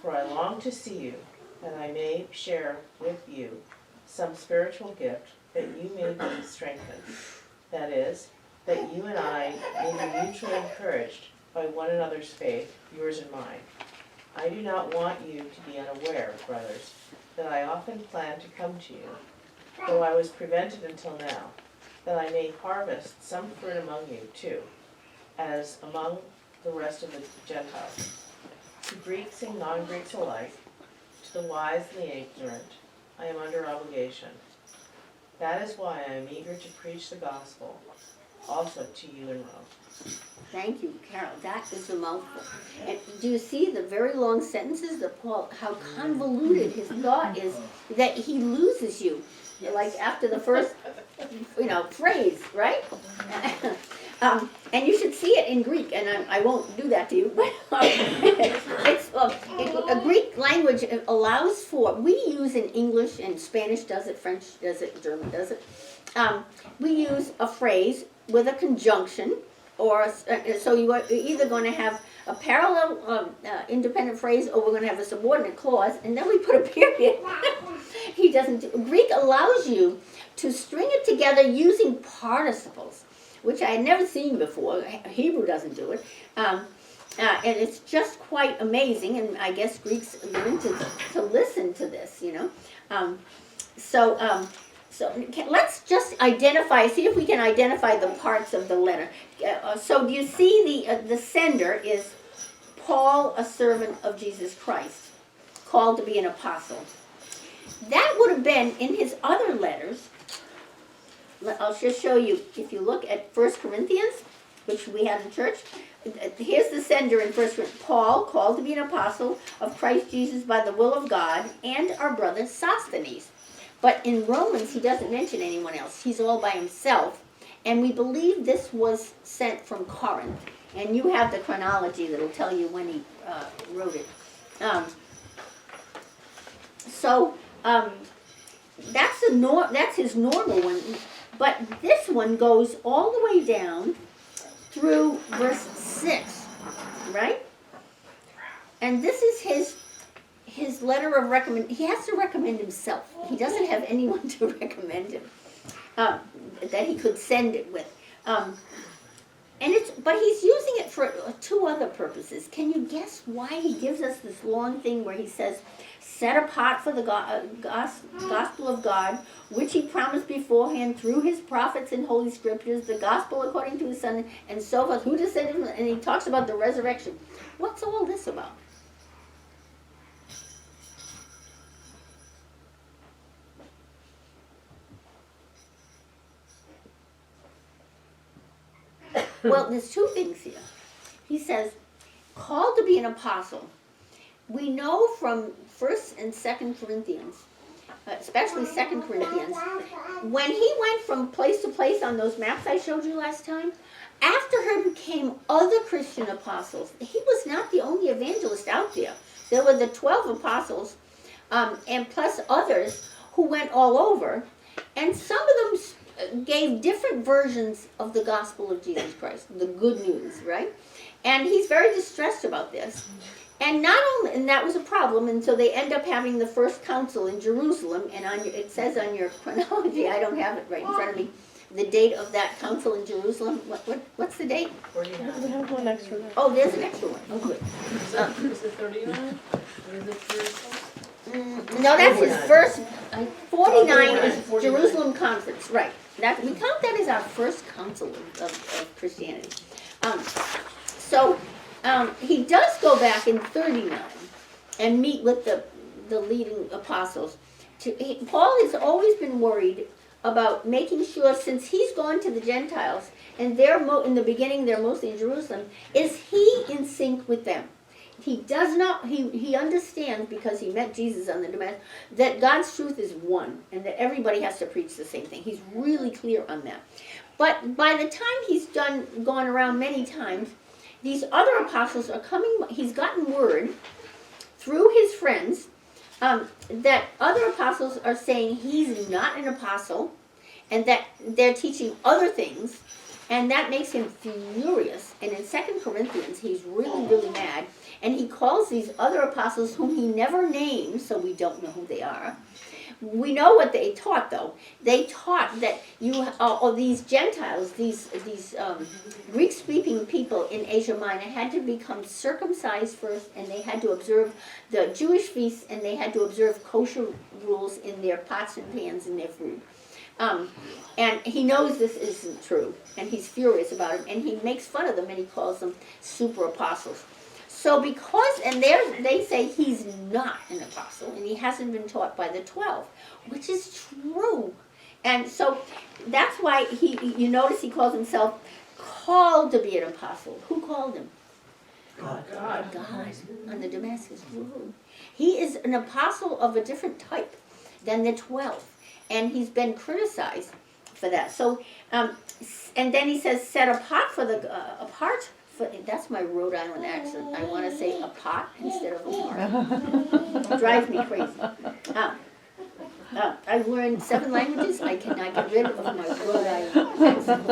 For I long to see you, that I may share with you some spiritual gift, that you may be strengthened. That is, that you and I may be mutually encouraged by one another's faith, yours and mine. I do not want you to be unaware, brothers, that I often planned to come to you, though I was prevented until now, that I may harvest some fruit among you too, as among the rest of the Gentiles. To Greeks and non-Greeks alike, to the wise and the ignorant, I am under obligation. That is why I am eager to preach the gospel also to you in Rome. Thank you, Carol. That is a mouthful. And do you see the very long sentences that Paul, how convoluted his thought is, that he loses you, like after the first, phrase, right? And you should see it in Greek, and I won't do that to you, but a Greek language allows for, we use in English, and Spanish does it, French does it, German does it. We use a phrase with a conjunction, or so you're either going to have a parallel independent phrase, or we're going to have a subordinate clause, and then we put a period. He doesn't. Greek allows you to string it together using participles, which I had never seen before. Hebrew doesn't do it. And it's just quite amazing, and I guess Greeks learn to listen to this, So let's just identify, see if we can identify the parts of the letter. So do you see the sender is Paul, a servant of Jesus Christ, called to be an apostle. That would have been in his other letters. I'll just show you, if you look at 1 Corinthians, which we have in church, here's the sender in 1 Corinthians. Paul, called to be an apostle of Christ Jesus by the will of God, and our brother Sosthenes. But in Romans, he doesn't mention anyone else. He's all by himself. And we believe this was sent from Corinth. And you have the chronology that'll tell you when he wrote it. That's his normal one. But this one goes all the way down through verse 6, right? And this is his letter of recommend. He has to recommend himself. He doesn't have anyone to recommend him that he could send it with. But he's using it for two other purposes. Can you guess why he gives us this long thing where he says, set apart for the gospel of God, which he promised beforehand through his prophets and holy scriptures, the gospel according to his son, and so forth, who descended from, and he talks about the resurrection. What's all this about? Well, there's two things here. He says, called to be an apostle. We know from 1st and 2nd Corinthians, especially 2nd Corinthians, when he went from place to place on those maps I showed you last time, after him came other Christian apostles. He was not the only evangelist out there. There were the 12 apostles, and plus others who went all over, and some of them gave different versions of the gospel of Jesus Christ, the good news, right? And he's very distressed about this. And that was a problem, and so they end up having the first council in Jerusalem, and it says on your chronology, I don't have it right in front of me, the date of that council in Jerusalem. What's the date? 49. We have one extra. Oh, there's an extra one. Oh, good. Is it 39? Or is it 30? No, that's his 49. first. 49 is 49. Jerusalem conference, right? We count that as our first council of Christianity. He does go back in 39 and meet with the leading apostles. Paul has always been worried about making sure, since he's gone to the Gentiles, and in the beginning they're mostly in Jerusalem, is he in sync with them? He does not, he understands, because he met Jesus on the Damascus, that God's truth is one, and that everybody has to preach the same thing. He's really clear on that. But by the time he's gone around many times, these other apostles are coming, he's gotten word through his friends that other apostles are saying he's not an apostle, and that they're teaching other things, and that makes him furious. And in 2 Corinthians, he's really, really mad. And he calls these other apostles, whom he never names, so we don't know who they are. We know what they taught, though. They taught that these Gentiles, these Greek-speaking people in Asia Minor, had to become circumcised first, and they had to observe the Jewish feasts, and they had to observe kosher rules in their pots and pans and their food. And he knows this isn't true, and he's furious about him, and he makes fun of them, and he calls them super apostles. So and they say he's not an apostle, and he hasn't been taught by the 12, which is true. And so that's why you notice he calls himself called to be an apostle. Who called him? God. God on the Damascus Road. He is an apostle of a different type than the 12, and he's been criticized for that. So, and then he says, set apart for that's my Rhode Island accent. I want to say a pot instead of a part. Drives me crazy. I've learned 7 languages. I cannot get rid of my Rhode Island accent.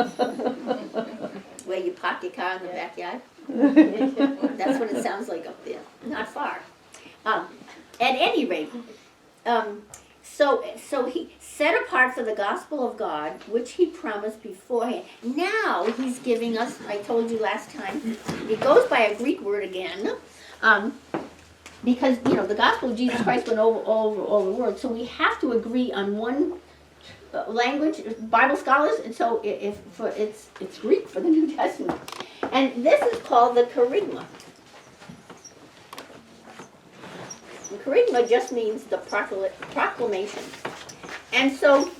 Where you park your car in the backyard. That's what it sounds like up there. Not far. At any rate, so he set apart for the gospel of God, which he promised beforehand. Now he's giving us, I told you last time, it goes by a Greek word again, because, the gospel of Jesus Christ went over all the world, so we have to agree on one language, Bible scholars, and so it's Greek for the New Testament. And this is called the kerygma. The kerygma just means the proclamation. And so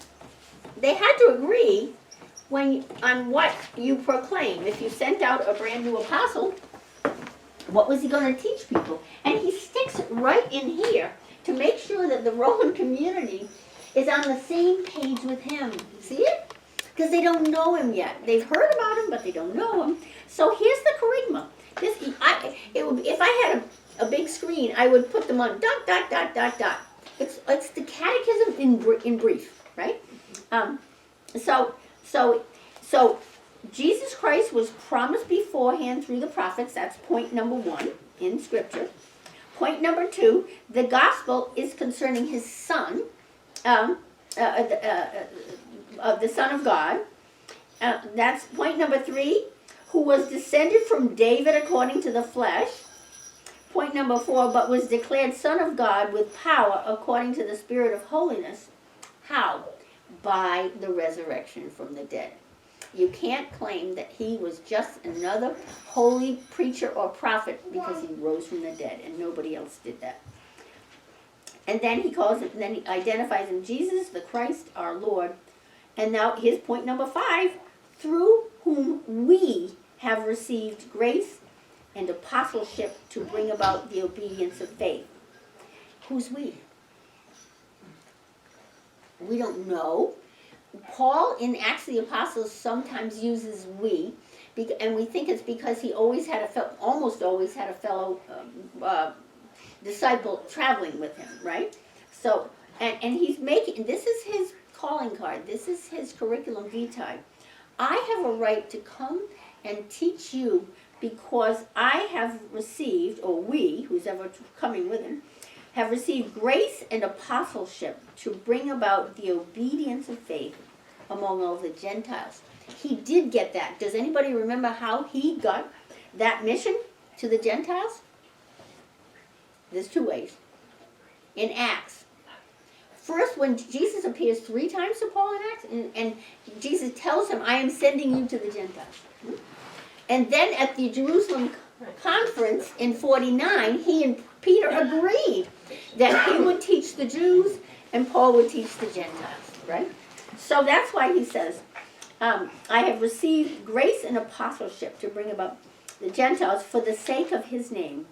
they had to agree on what you proclaim. If you sent out a brand new apostle, what was he going to teach people? And he sticks right in here to make sure that the Roman community is on the same page with him. See it? Because they don't know him yet. They've heard about him, but they don't know him. So here's the kerygma. If I had a big screen, I would put them on ... It's the catechism in brief, right? So Jesus Christ was promised beforehand through the prophets. That's point number 1 in Scripture. Point number 2, the gospel is concerning his Son, the Son of God. That's point number 3, who was descended from David according to the flesh. Point number 4, but was declared Son of God with power according to the Spirit of holiness. How? By the resurrection from the dead. You can't claim that he was just another holy preacher or prophet because he rose from the dead, and nobody else did that. And then he identifies him Jesus, the Christ, our Lord. And now here's point number 5, through whom we have received grace and apostleship to bring about the obedience of faith. Who's we? We don't know. Paul in Acts of the Apostles sometimes uses we, and we think it's because he almost always had a fellow disciple traveling with him, right? So, and he's this is his calling card, this is his curriculum vitae. I have a right to come and teach you because I have received, or we, who's ever coming with him, have received grace and apostleship to bring about the obedience of faith among all the Gentiles. He did get that. Does anybody remember how he got that mission to the Gentiles? There's 2 ways. In Acts. First, when Jesus appears 3 times to Paul in Acts, and Jesus tells him, I am sending you to the Gentiles. And then at the Jerusalem conference in 49, he and Peter agreed that he would teach the Jews and Paul would teach the Gentiles, right? So that's why he says, I have received grace and apostleship to bring about the Gentiles for the sake of his name,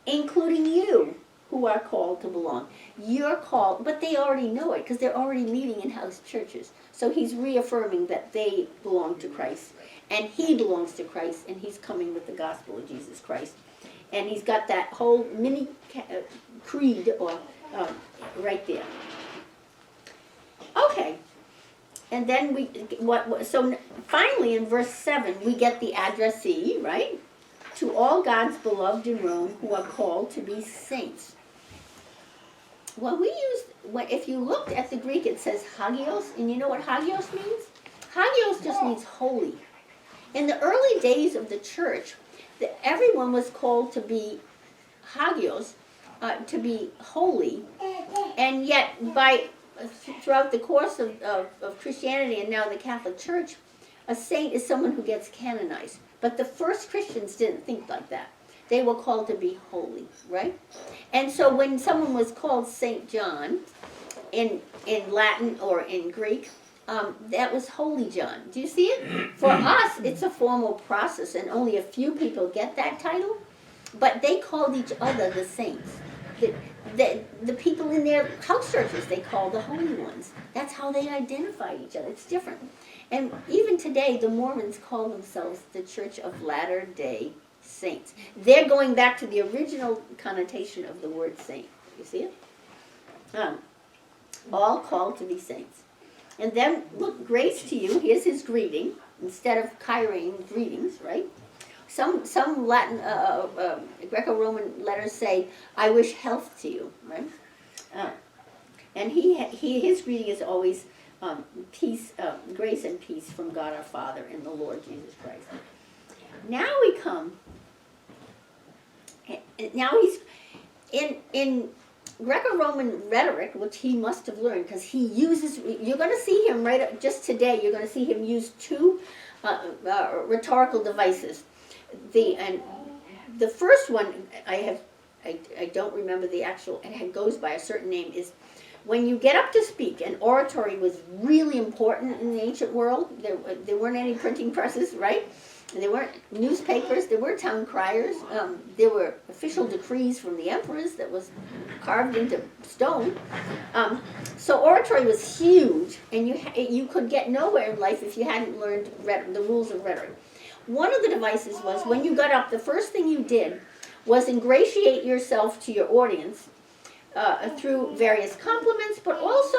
including you who are called to belong. You're called, but they already know it because they're already meeting in house churches. So he's reaffirming that they belong to Christ, and he belongs to Christ, and he's coming with the gospel of Jesus Christ. And he's got that whole mini creed right there. Okay. And then so finally in verse 7, we get the addressee, right? To all God's beloved in Rome who are called to be saints. If you looked at the Greek, it says hagios, and you know what hagios means? Hagios just means holy. In the early days of the church, everyone was called to be hagios, to be holy, and yet by throughout the course of Christianity and now the Catholic Church, a saint is someone who gets canonized. But the first Christians didn't think like that. They were called to be holy, right? And so when someone was called Saint John in Latin or in Greek, that was Holy John. Do you see it? For us, it's a formal process, and only a few people get that title. But they called each other the saints. The people in their house churches, they call the holy ones. That's how they identify each other. It's different. And even today, the Mormons call themselves the Church of Latter-day Saints. They're going back to the original connotation of the word saint. You see it? All called to be saints. And then, look, grace to you. Here's his greeting. Instead of Kyrene greetings, right? Some Latin, Greco-Roman letters say, I wish health to you, right? And his greeting is always peace, grace and peace from God our Father and the Lord Jesus Christ. Now we come, now he's, in Greco-Roman rhetoric, which he must have learned, because he uses, you're going to see him just today, you're going to see him use two rhetorical devices. The first one, I don't remember the actual, and it goes by a certain name, is when you get up to speak, and oratory was really important in the ancient world. There weren't any printing presses, right? There weren't newspapers, there were town criers, there were official decrees from the emperors that was carved into stone. So oratory was huge, and you could get nowhere in life if you hadn't learned the rules of rhetoric. One of the devices was, when you got up, the first thing you did was ingratiate yourself to your audience through various compliments, but also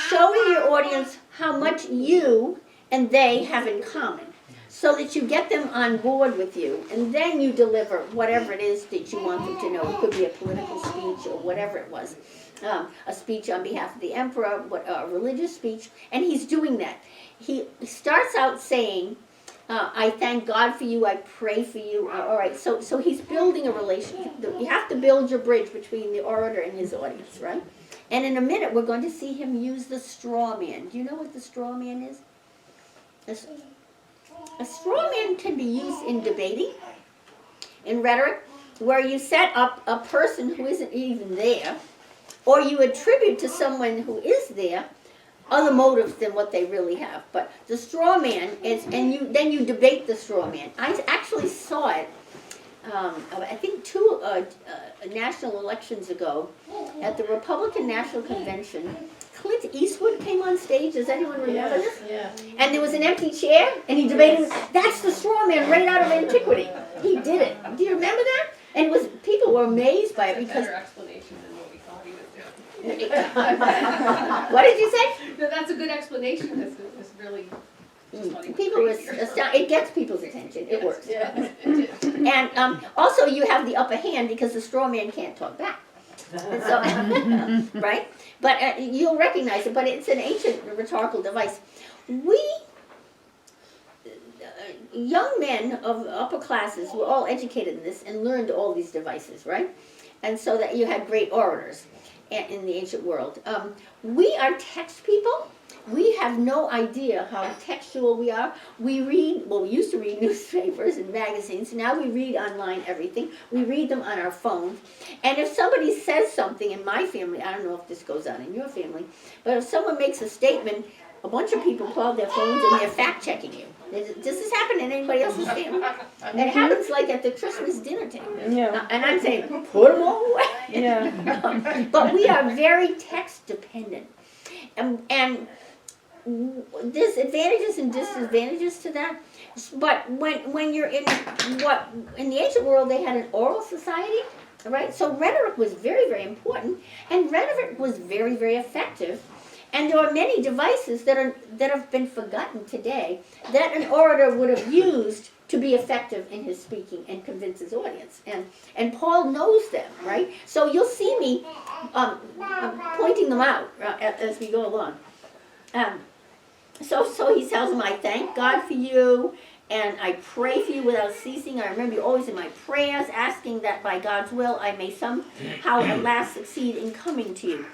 showing your audience how much you and they have in common, so that you get them on board with you, and then you deliver whatever it is that you want them to know. It could be a political speech or whatever it was, a speech on behalf of the emperor, a religious speech, and he's doing that. He starts out saying, I thank God for you, I pray for you. All right, so he's building a relationship. You have to build your bridge between the orator and his audience, right? And in a minute, we're going to see him use the straw man. Do you know what the straw man is? A straw man can be used in debating, in rhetoric, where you set up a person who isn't even there, or you attribute to someone who is there other motives than what they really have. But the straw man is, and then you debate the straw man. I actually saw it, I think two national elections ago, at the Republican National Convention. Clint Eastwood came on stage. Does anyone remember this? Yeah. And there was an empty chair, and he debated. That's the straw man right out of antiquity. He did it. Do you remember that? And people were amazed by it because. Better explanation than what we thought he was doing. What did you say? No, that's a good explanation. It's really just funny. People were astounded. It gets people's attention. It works. Yeah, it did. And also, you have the upper hand because the straw man can't talk back. So, right? But you'll recognize it. But it's an ancient rhetorical device. Young men of upper classes were all educated in this and learned all these devices, right? And so that you had great orators in the ancient world. We are text people. We have no idea how textual we are. We used to read newspapers and magazines. Now we read online everything. We read them on our phones. And if somebody says something in my family, I don't know if this goes on in your family, but if someone makes a statement, a bunch of people pull out their phones and they're fact-checking you. Does this happen in anybody else's family? It happens like at the Christmas dinner table. Yeah. And I'm saying, put them all away. Yeah. But we are very text-dependent. And there's advantages and disadvantages to that. But when you're in the ancient world, they had an oral society, right? So rhetoric was very, very important, and rhetoric was very, very effective. And there are many devices that have been forgotten today that an orator would have used to be effective in his speaking and convince his audience. And Paul knows them, right? So you'll see me pointing them out as we go along. So he tells them, I thank God for you, and I pray for you without ceasing. I remember you always in my prayers, asking that by God's will I may somehow at last succeed in coming to you.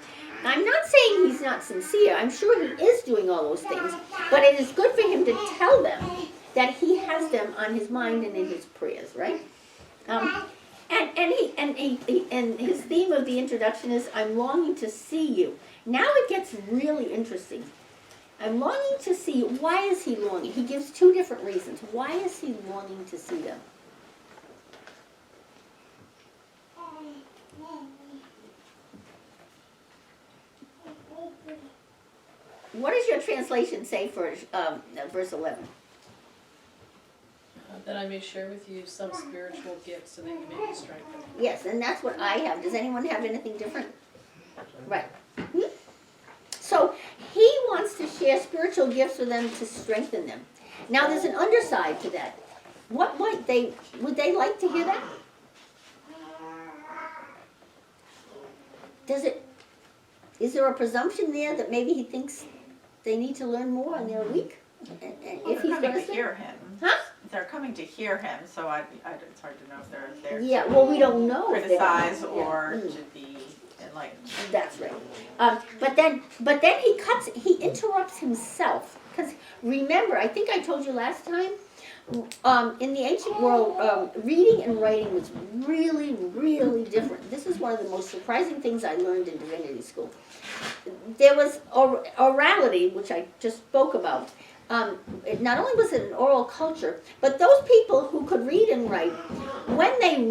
I'm not saying he's not sincere. I'm sure he is doing all those things, but it is good for him to tell them that he has them on his mind and in his prayers, right? And his theme of the introduction is, I'm longing to see you. Now it gets really interesting. I'm longing to see you. Why is he longing? He gives two different reasons. Why is he longing to see them? What does your translation say for verse 11? That I may share with you some spiritual gifts so that you may be strengthened. Yes, and that's what I have. Does anyone have anything different? Right. So he wants to share spiritual gifts with them to strengthen them. Now there's an underside to that. What would they like to hear that? Is there a presumption there that maybe he thinks they need to learn more and they're weak? And if he's coming going to hear him. Huh? They're coming to hear him, so it's hard to know if they're there Yeah, well, we don't know. to if they- criticize yeah. or Mm. to be enlightened. That's right. But then he interrupts himself. Because remember, I think I told you last time, in the ancient world, reading and writing was really, really different. This is one of the most surprising things I learned in divinity school. There was orality, which I just spoke about. Not only was it an oral culture, but those people who could read and write, when they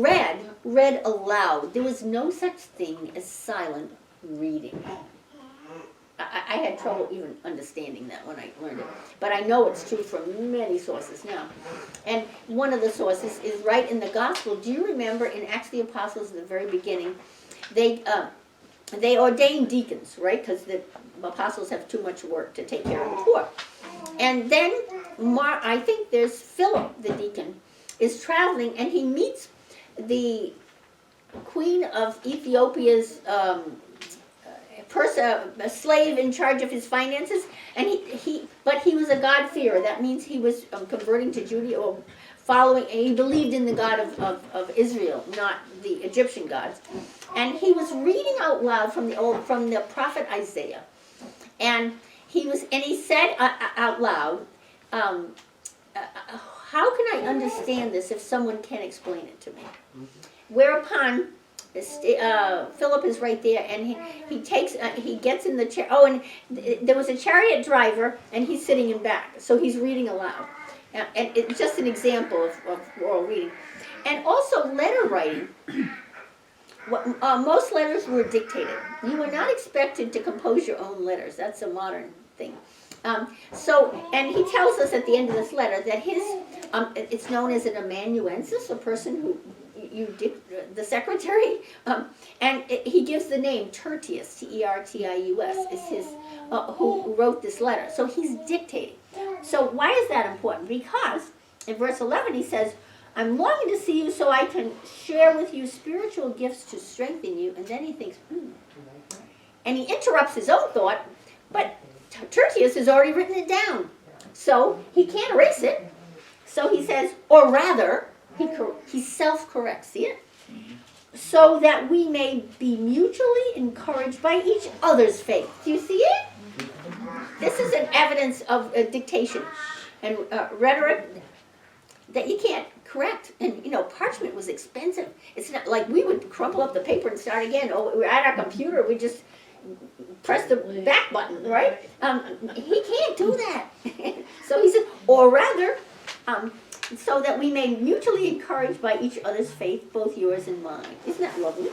read aloud. There was no such thing as silent reading. I had trouble even understanding that when I learned it. But I know it's true from many sources now. And one of the sources is right in the gospel. Do you remember in Acts of the Apostles at the very beginning, they ordained deacons, right? Because the apostles have too much work to take care of the poor. And then I think there's Philip, the deacon, is traveling and he meets the queen of Ethiopia's a slave in charge of his finances, and but he was a God-fearer. That means he was converting to Judaism, or following, and he believed in the God of Israel, not the Egyptian gods. And he was reading out loud from the prophet Isaiah, and he said out loud, how can I understand this if someone can't explain it to me? Whereupon Philip is right there, and he gets in the chair. Oh, and there was a chariot driver, and he's sitting in back, so he's reading aloud. And it's just an example of oral reading. And also letter writing. Most letters were dictated. You were not expected to compose your own letters. That's a modern thing. And he tells us at the end of this letter that it's known as an amanuensis, a person who the secretary, and he gives the name Tertius, Tertius, is his who wrote this letter. So he's dictating. So why is that important? Because in verse 11 he says, I'm longing to see you so I can share with you spiritual gifts to strengthen you. And then he thinks, and he interrupts his own thought, but Tertius has already written it down. So he can't erase it. So he says, or rather, he self-corrects, see it? So that we may be mutually encouraged by each other's faith. Do you see it? This is an evidence of dictation and rhetoric that you can't correct. And parchment was expensive. It's not like we would crumple up the paper and start again. Oh, we're at our computer, we just press the back button, right? He can't do that. So he said, or rather, so that we may mutually encouraged by each other's faith, both yours and mine. Isn't that lovely?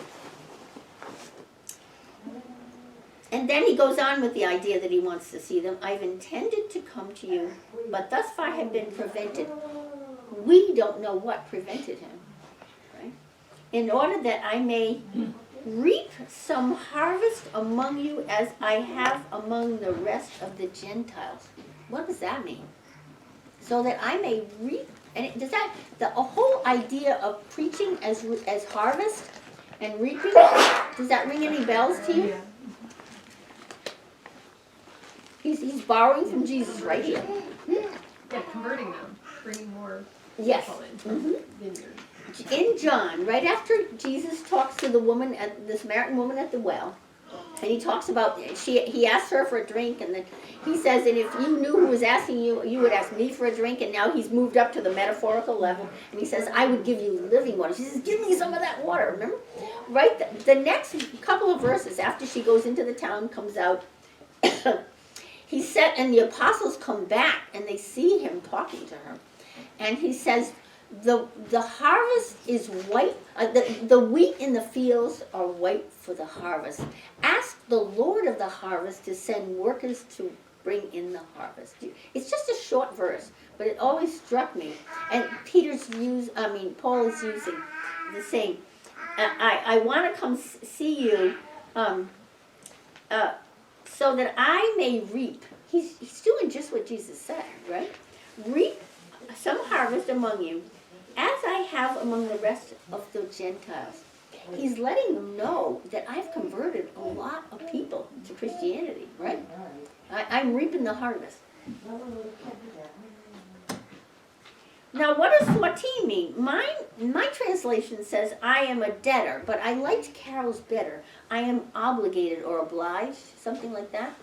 And then he goes on with the idea that he wants to see them. I've intended to come to you, but thus far have been prevented. We don't know what prevented him, right? In order that I may reap some harvest among you as I have among the rest of the Gentiles. What does that mean? So that I may reap, and the whole idea of preaching as harvest and reaping, does that ring any bells to you? He's borrowing from Jesus right here. Yeah, converting them, bringing more Yes. people into the vineyard. In John, right after Jesus talks to the Samaritan woman at the well, And he talks about, he asked her for a drink, and then he says, and if you knew who was asking you, you would ask me for a drink, and now he's moved up to the metaphorical level, and he says, I would give you living water. She says, give me some of that water, remember? Right, the next couple of verses, after she goes into the town, comes out, he said, and the apostles come back, and they see him talking to her, and he says, the harvest is white, the wheat in the fields are white for the harvest. Ask the Lord of the harvest to send workers to bring in the harvest. It's just a short verse, but it always struck me. And Paul is using the same. I want to come see you so that I may reap. He's doing just what Jesus said, right? Reap some harvest among you, as I have among the rest of the Gentiles. He's letting them know that I've converted a lot of people to Christianity, right? I'm reaping the harvest. Now, what does 14 mean? My translation says, I am a debtor, but I liked Carol's better. I am obligated or obliged, something like that.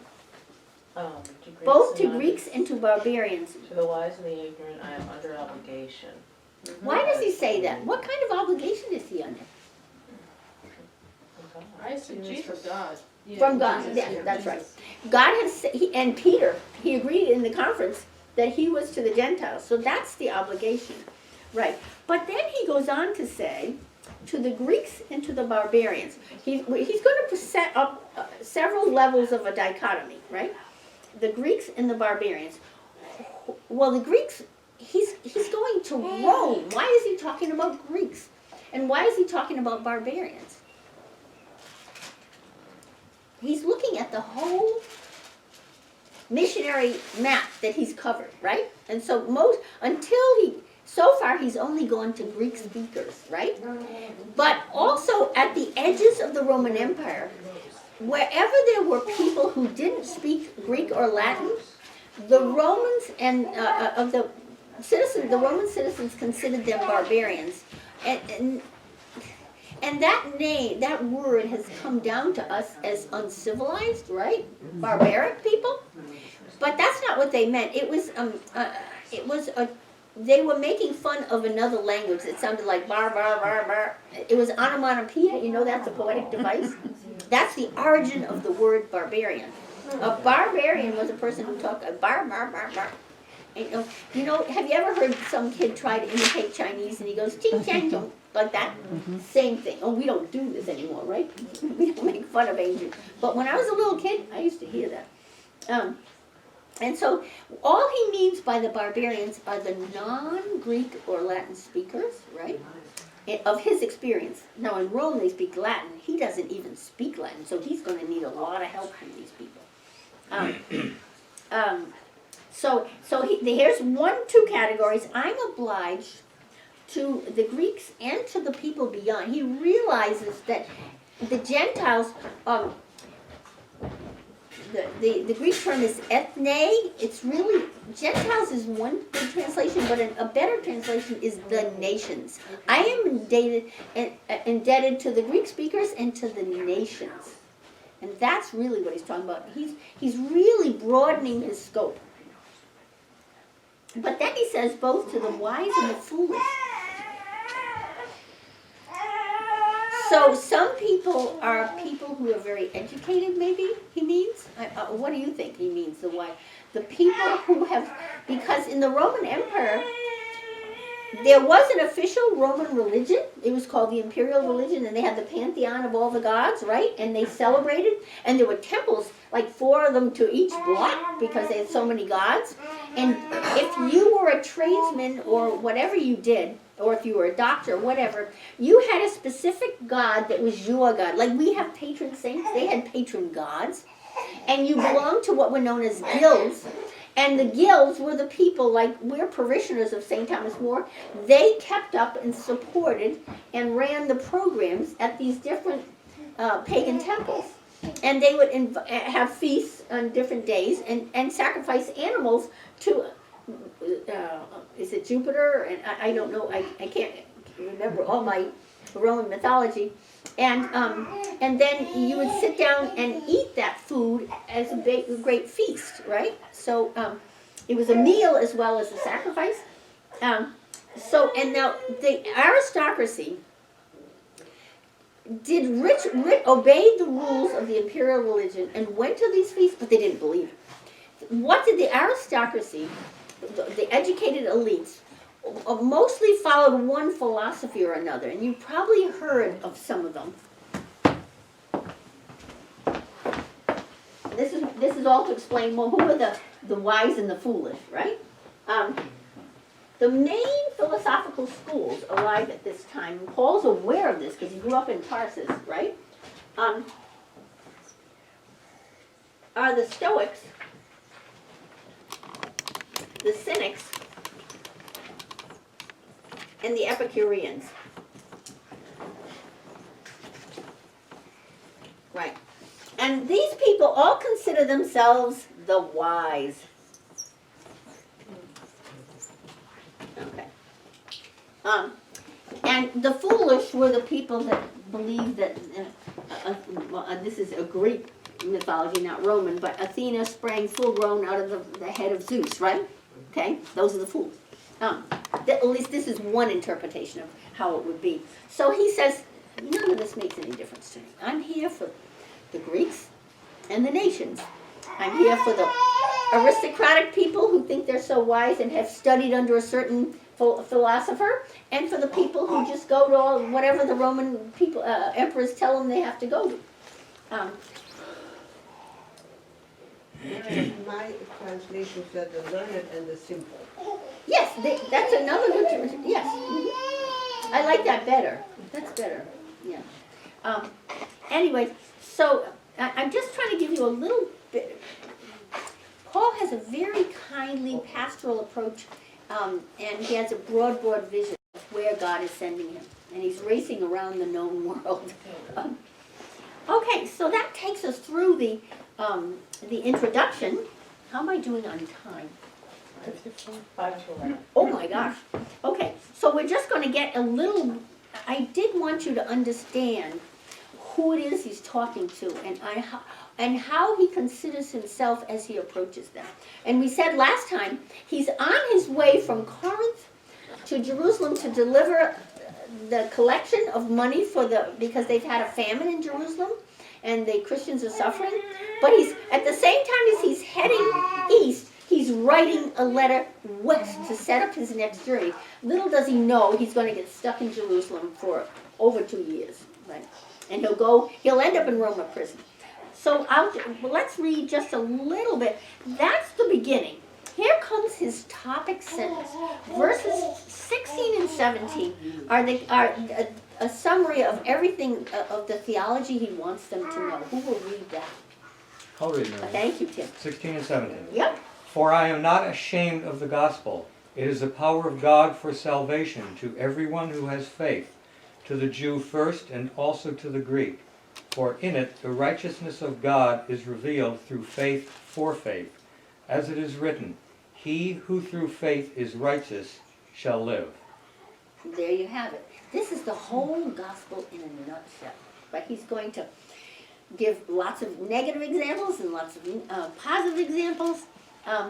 Both to Greeks and to barbarians. To the wise and the ignorant, I am under obligation. Why does he say that? What kind of obligation is he under? I assume it's from God. Yeah, From God, Jesus, yeah, that's right. God has, and Peter, he agreed in the conference that he was to the Gentiles, so that's the obligation, right? But then he goes on to say, to the Greeks and to the barbarians. He's going to set up several levels of a dichotomy, right? The Greeks and the barbarians. Well, the Greeks, he's going to Rome. Why is he talking about Greeks? And why is he talking about barbarians? He's looking at the whole missionary map that he's covered, right? And so so far he's only gone to Greek speakers, right? But also at the edges of the Roman Empire, wherever there were people who didn't speak Greek or Latin, the Romans and the Roman citizens considered them barbarians, and that word has come down to us as uncivilized, right? Barbaric people. But that's not what they meant. They were making fun of another language that sounded like bar, bar, bar, bar. It was onomatopoeia, that's a poetic device. That's the origin of the word barbarian. A barbarian was a person who talked bar, bar, bar, bar. And, have you ever heard some kid try to imitate Chinese and he goes, ching, chang, chong, like that? Same thing. Oh, we don't do this anymore, right? We don't make fun of Asians. But when I was a little kid, I used to hear that. And so all he means by the barbarians are the non-Greek or Latin speakers, right? Of his experience. Now in Rome they speak Latin. He doesn't even speak Latin, so he's going to need a lot of help from these people. Here's 2 categories. I'm obliged to the Greeks and to the people beyond. He realizes that the Gentiles, the Greek term is ethne. It's really, Gentiles is one good translation, but a better translation is the nations. I am indebted to the Greek speakers and to the nations. And that's really what he's talking about. He's really broadening his scope. But then he says both to the wise and the foolish. So some people are people who are very educated, maybe, he means. What do you think he means, the wise? The people who have, because in the Roman Empire, there was an official Roman religion. It was called the imperial religion, and they had the pantheon of all the gods, right? And they celebrated, and there were temples, like 4 of them to each block, because they had so many gods. And if you were a tradesman or whatever you did, or if you were a doctor, whatever, you had a specific god that was your god. Like we have patron saints, they had patron gods. And you belonged to what were known as guilds. And the guilds were the people, like we're parishioners of St. Thomas More. They kept up and supported and ran the programs at these different pagan temples. And they would have feasts on different days and sacrifice animals to, is it Jupiter? And I don't know, I can't remember all my Roman mythology. And then you would sit down and eat that food as a great feast, right? So it was a meal as well as a sacrifice. And now the aristocracy obeyed the rules of the imperial religion and went to these feasts, but they didn't believe it. What did the aristocracy, the educated elites, mostly followed one philosophy or another, and you probably heard of some of them. This is all to explain, well, who are the wise and the foolish, right? The main philosophical schools alive at this time, and Paul's aware of this because he grew up in Tarsus, right? Are the Stoics, the Cynics, and the Epicureans. Right. And these people all consider themselves the wise. Okay. And the foolish were the people that believed that, this is a Greek mythology, not Roman, but Athena sprang full grown out of the head of Zeus, right? Okay, those are the fools. At least this is one interpretation of how it would be. So he says, none of this makes any difference to me. I'm here for the Greeks and the nations. I'm here for the aristocratic people who think they're so wise and have studied under a certain philosopher, and for the people who just go to all, whatever the Roman people emperors tell them they have to go to. My translation said the learned and the simple. Yes, that's another good. Yes, I like that better. That's better. Yeah. Anyway, so I'm just trying to give you a little bit. Paul has a very kindly pastoral approach, and he has a broad vision of where God is sending him, and he's racing around the known world. Okay, so that takes us through the introduction. How am I doing on time? 5 to 11. Oh my gosh. Okay, so we're just going to get a little. I did want you to understand who it is he's talking to, and how he considers himself as he approaches them. And we said last time he's on his way from Corinth to Jerusalem to deliver the collection of money because they've had a famine in Jerusalem and the Christians are suffering. But he's at the same time as he's heading east, he's writing a letter west to set up his next journey. Little does he know he's going to get stuck in Jerusalem for over 2 years, right? And he'll end up in Roma prison. So let's read just a little bit. That's the beginning. Here comes his topic sentence. Verses 16 and 17 are a summary of everything of the theology he wants them to know. Who will read that? I'll read it. Thank you, Tim. 16 and 17. Yep. For I am not ashamed of the gospel. It is the power of God for salvation to everyone who has faith, to the Jew first and also to the Greek. For in it the righteousness of God is revealed through faith for faith. As it is written, he who through faith is righteous shall live. There you have it. This is the whole gospel in a nutshell. But he's going to give lots of negative examples and lots of positive examples. I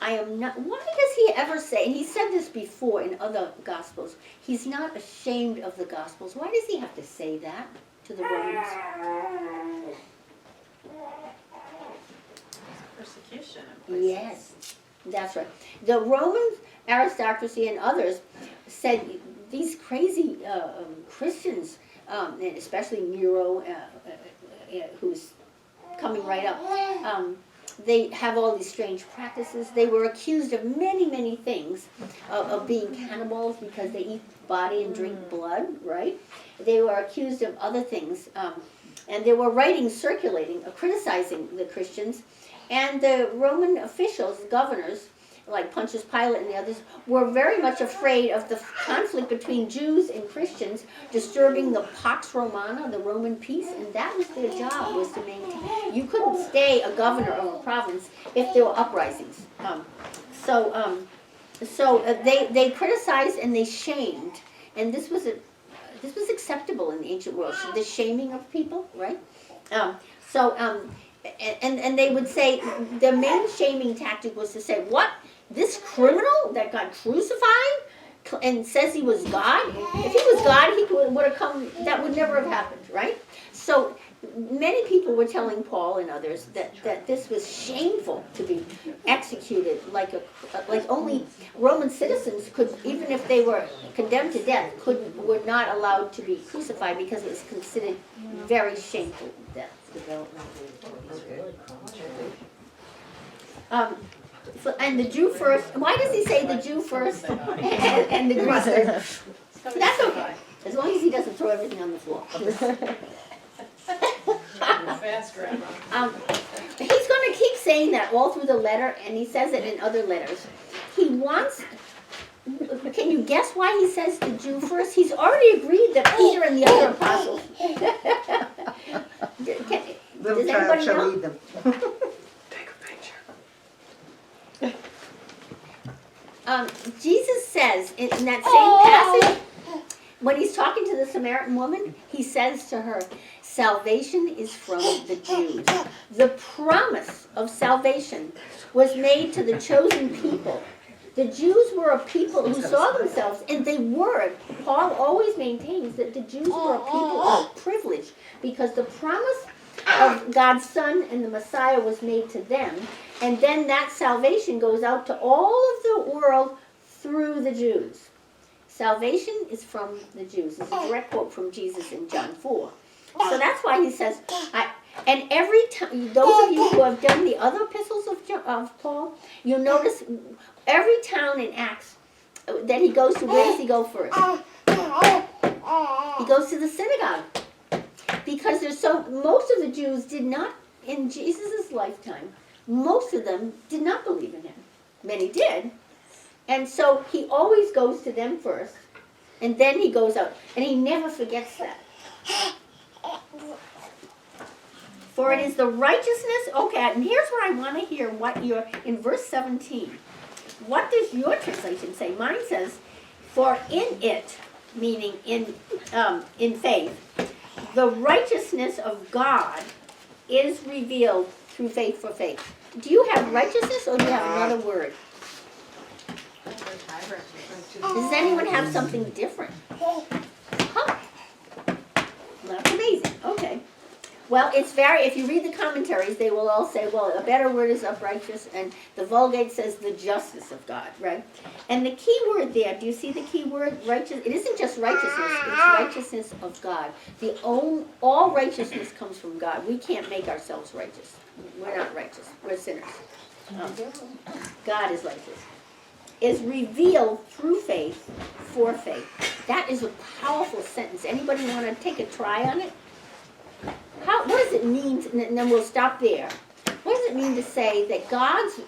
am not. Why does he ever say, and he said this before in other gospels, he's not ashamed of the gospels. Why does he have to say that to the Romans? Persecution in places. Yes, that's right. The Roman aristocracy and others said these crazy Christians, and especially Nero, who's coming right up, they have all these strange practices. They were accused of many things, of being cannibals because they eat body and drink blood, right? They were accused of other things. And there were writings circulating, criticizing the Christians. And the Roman officials, governors, like Pontius Pilate and the others, were very much afraid of the conflict between Jews and Christians, disturbing the Pax Romana, the Roman peace, and that was their job, was to maintain. You couldn't stay a governor of a province if there were uprisings. So they criticized and they shamed, and this was this was acceptable in the ancient world, the shaming of people, right? And they would say, the main shaming tactic was to say, what? This criminal that got crucified and says he was God? If he was God, he would have come, that would never have happened, right? So many people were telling Paul and others that this was shameful to be executed like only Roman citizens could, even if they were condemned to death, were not allowed to be crucified because it was considered very shameful death. And the Jew first. Why does he say the Jew first and the Greek first? That's okay, as long as he doesn't throw everything on the floor. Fast grandma. He's going to keep saying that all through the letter, and he says it in other letters. He wants. Can you guess why he says the Jew first? He's already agreed that Peter and the other apostles. Does anybody know? Read them. Jesus says in that same passage, when he's talking to the Samaritan woman, he says to her, salvation is from the Jews. The promise of salvation was made to the chosen people. The Jews were a people who saw themselves, and they were. Paul always maintains that the Jews were a people of privilege because the promise of God's Son and the Messiah was made to them, and then that salvation goes out to all of the world through the Jews. Salvation is from the Jews. It's a direct quote from Jesus in John 4. So that's why he says, and every time, those of you who have done the other epistles of Paul, you'll notice every town in Acts that he goes to, where does he go first? He goes to the synagogue. Because most of the Jews did not, in Jesus' lifetime, most of them did not believe in him. Many did. And so he always goes to them first, and then he goes out. And he never forgets that. For it is the righteousness, okay, and here's where I want to hear what you're, in verse 17. What does your translation say? Mine says, for in it, meaning in faith, the righteousness of God is revealed through faith for faith. Do you have righteousness or do you have another word? Does anyone have something different? Huh. That's amazing. Okay. Well, it's if you read the commentaries, they will all say, well, a better word is uprighteous, and the Vulgate says the justice of God, right? And the key word there, do you see the key word? Righteous. It isn't just righteousness, it's righteousness of God. All righteousness comes from God. We can't make ourselves righteous. We're not righteous. We're sinners. God is righteous. Is revealed through faith for faith. That is a powerful sentence. Anybody want to take a try on it? What does it mean, and then we'll stop there. What does it mean to say that God's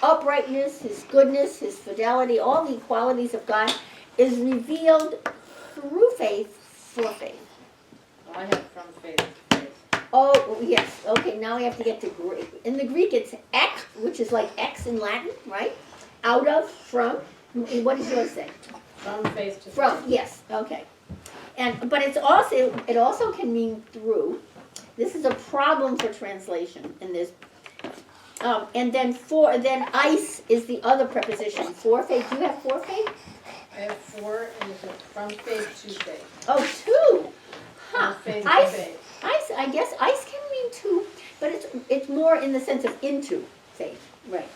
uprightness, His goodness, His fidelity, all the qualities of God is revealed through faith for faith? I have from faith to faith. Oh, yes. Okay, now we have to get to Greek. In the Greek, it's ek, which is like X in Latin, right? Out of, from. What does yours say? From faith to From, faith. yes, okay. But it also can mean through. This is a problem for translation, and there's and then ice is the other preposition. For faith. Do you have for faith? I have four, and it's from faith to faith. Oh, two. Huh. From faith Ice. to faith. Ice. I guess ice can mean two, but it's more in the sense of into faith, right?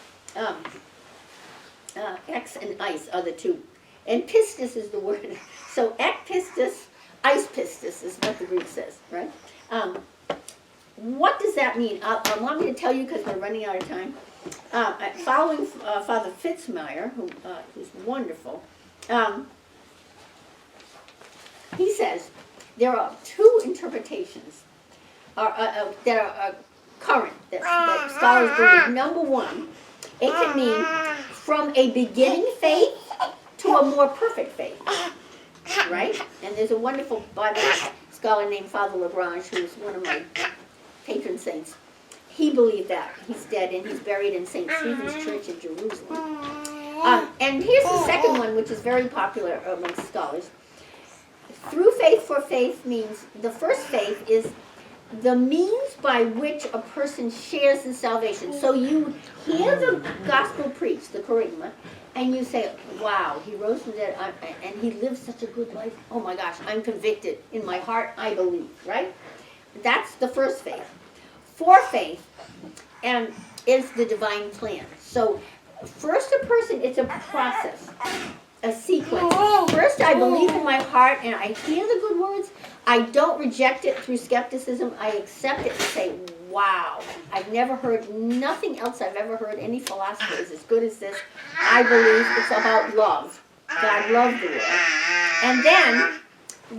X and ice are the two, and pistis is the word. So ek pistis, ice pistis is what the Greek says, right? What does that mean? I want me to tell you because we're running out of time. Following Father Fitzmyer, who's wonderful, he says there are two interpretations that are current, that scholars believe. Number one, it can mean from a beginning faith to a more perfect faith, right? And there's a wonderful Bible scholar named Father Lagrange, who's one of my patron saints. He believed that. He's dead, and he's buried in St. Stephen's Church in Jerusalem. And here's the second one, which is very popular amongst scholars. Through faith for faith means the first faith is the means by which a person shares in salvation. So you hear the gospel preached, the kerygma, and you say, wow, he rose from the dead and he lived such a good life. Oh my gosh, I'm convicted. In my heart, I believe, right? That's the first faith. For faith and is the divine plan. So first a person, it's a process, a sequence. First I believe in my heart and I hear the good words. I don't reject it through skepticism. I accept it and say, wow, I've never heard nothing else I've ever heard any philosophy is as good as this. I believe it's about love. God loved the world. And then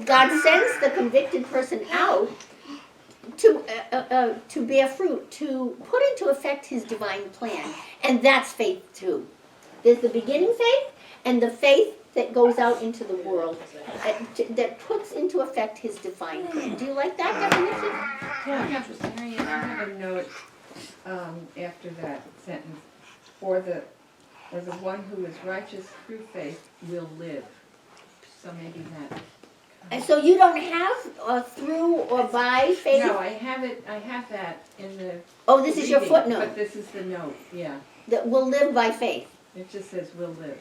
God sends the convicted person out to bear fruit, to put into effect his divine plan. And that's faith too. There's the beginning faith and the faith that goes out into the world that puts into effect his divine plan. Do you like that definition? I have a note after that sentence. Or the one who is righteous through faith will live. So maybe that. And so you don't have through or by faith? No, I have that in the. Oh, this is your reading, footnote. But this is the note, yeah. That will live by faith. It just says will live.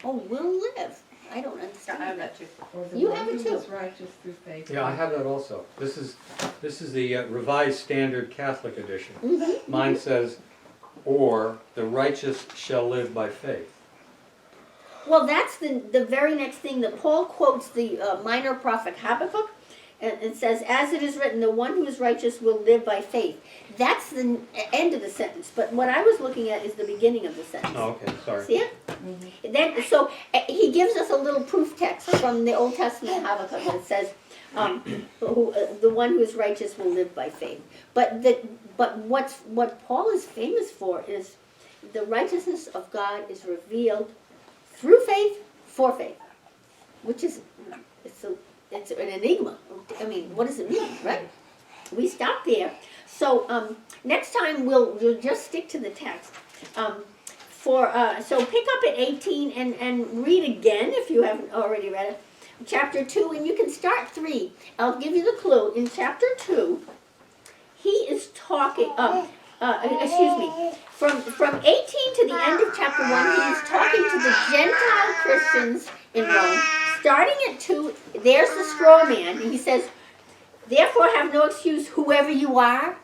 Oh, will live. I don't I understand have that. that too. Or the You one have it who too. is righteous through faith. Yeah, I have that also. This is the Revised Standard Catholic Edition. Mm-hmm. Mine says, or the righteous shall live by faith. Well, that's the very next thing that Paul quotes the minor prophet Habakkuk, and it says, as it is written, the one who is righteous will live by faith. That's the end of the sentence, but what I was looking at is the beginning of the sentence. Oh, okay, sorry. See it? Then, so he gives us a little proof text from the Old Testament Habakkuk that says, the one who is righteous will live by faith. But what Paul is famous for is the righteousness of God is revealed through faith, for faith, which is it's an enigma. I mean, what does it mean, right? We stop there. So next time we'll just stick to the text. So pick up at 18 and read again if you haven't already read it. Chapter 2, and you can start 3. I'll give you the clue. In chapter 2, he is talking. From 18 to the end of chapter 1, he is talking to the Gentile Christians in Rome. Starting at 2, there's the straw man, and he says, therefore have no excuse, whoever you are.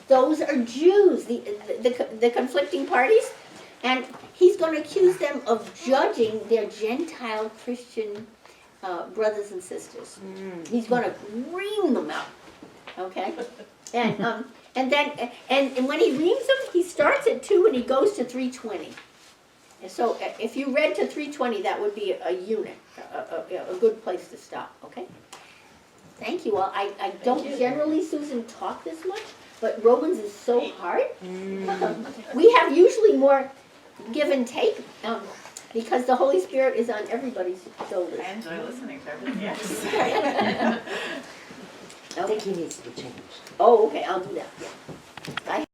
Those are Jews, the conflicting parties. And he's going to accuse them of judging their Gentile Christian brothers and sisters. He's going to ream them out. Okay? And when he reams them, he starts at 2 and he goes to 320. And so if you read to 320, that would be a unit, a good place to stop, okay? Thank you all. I don't generally, Susan, talk this much, but Romans is so hard. We have usually more give and take because the Holy Spirit is on everybody's shoulders. I enjoy listening to everything you have to say. I think he needs to be changed. Oh, okay, I'll do that, yeah.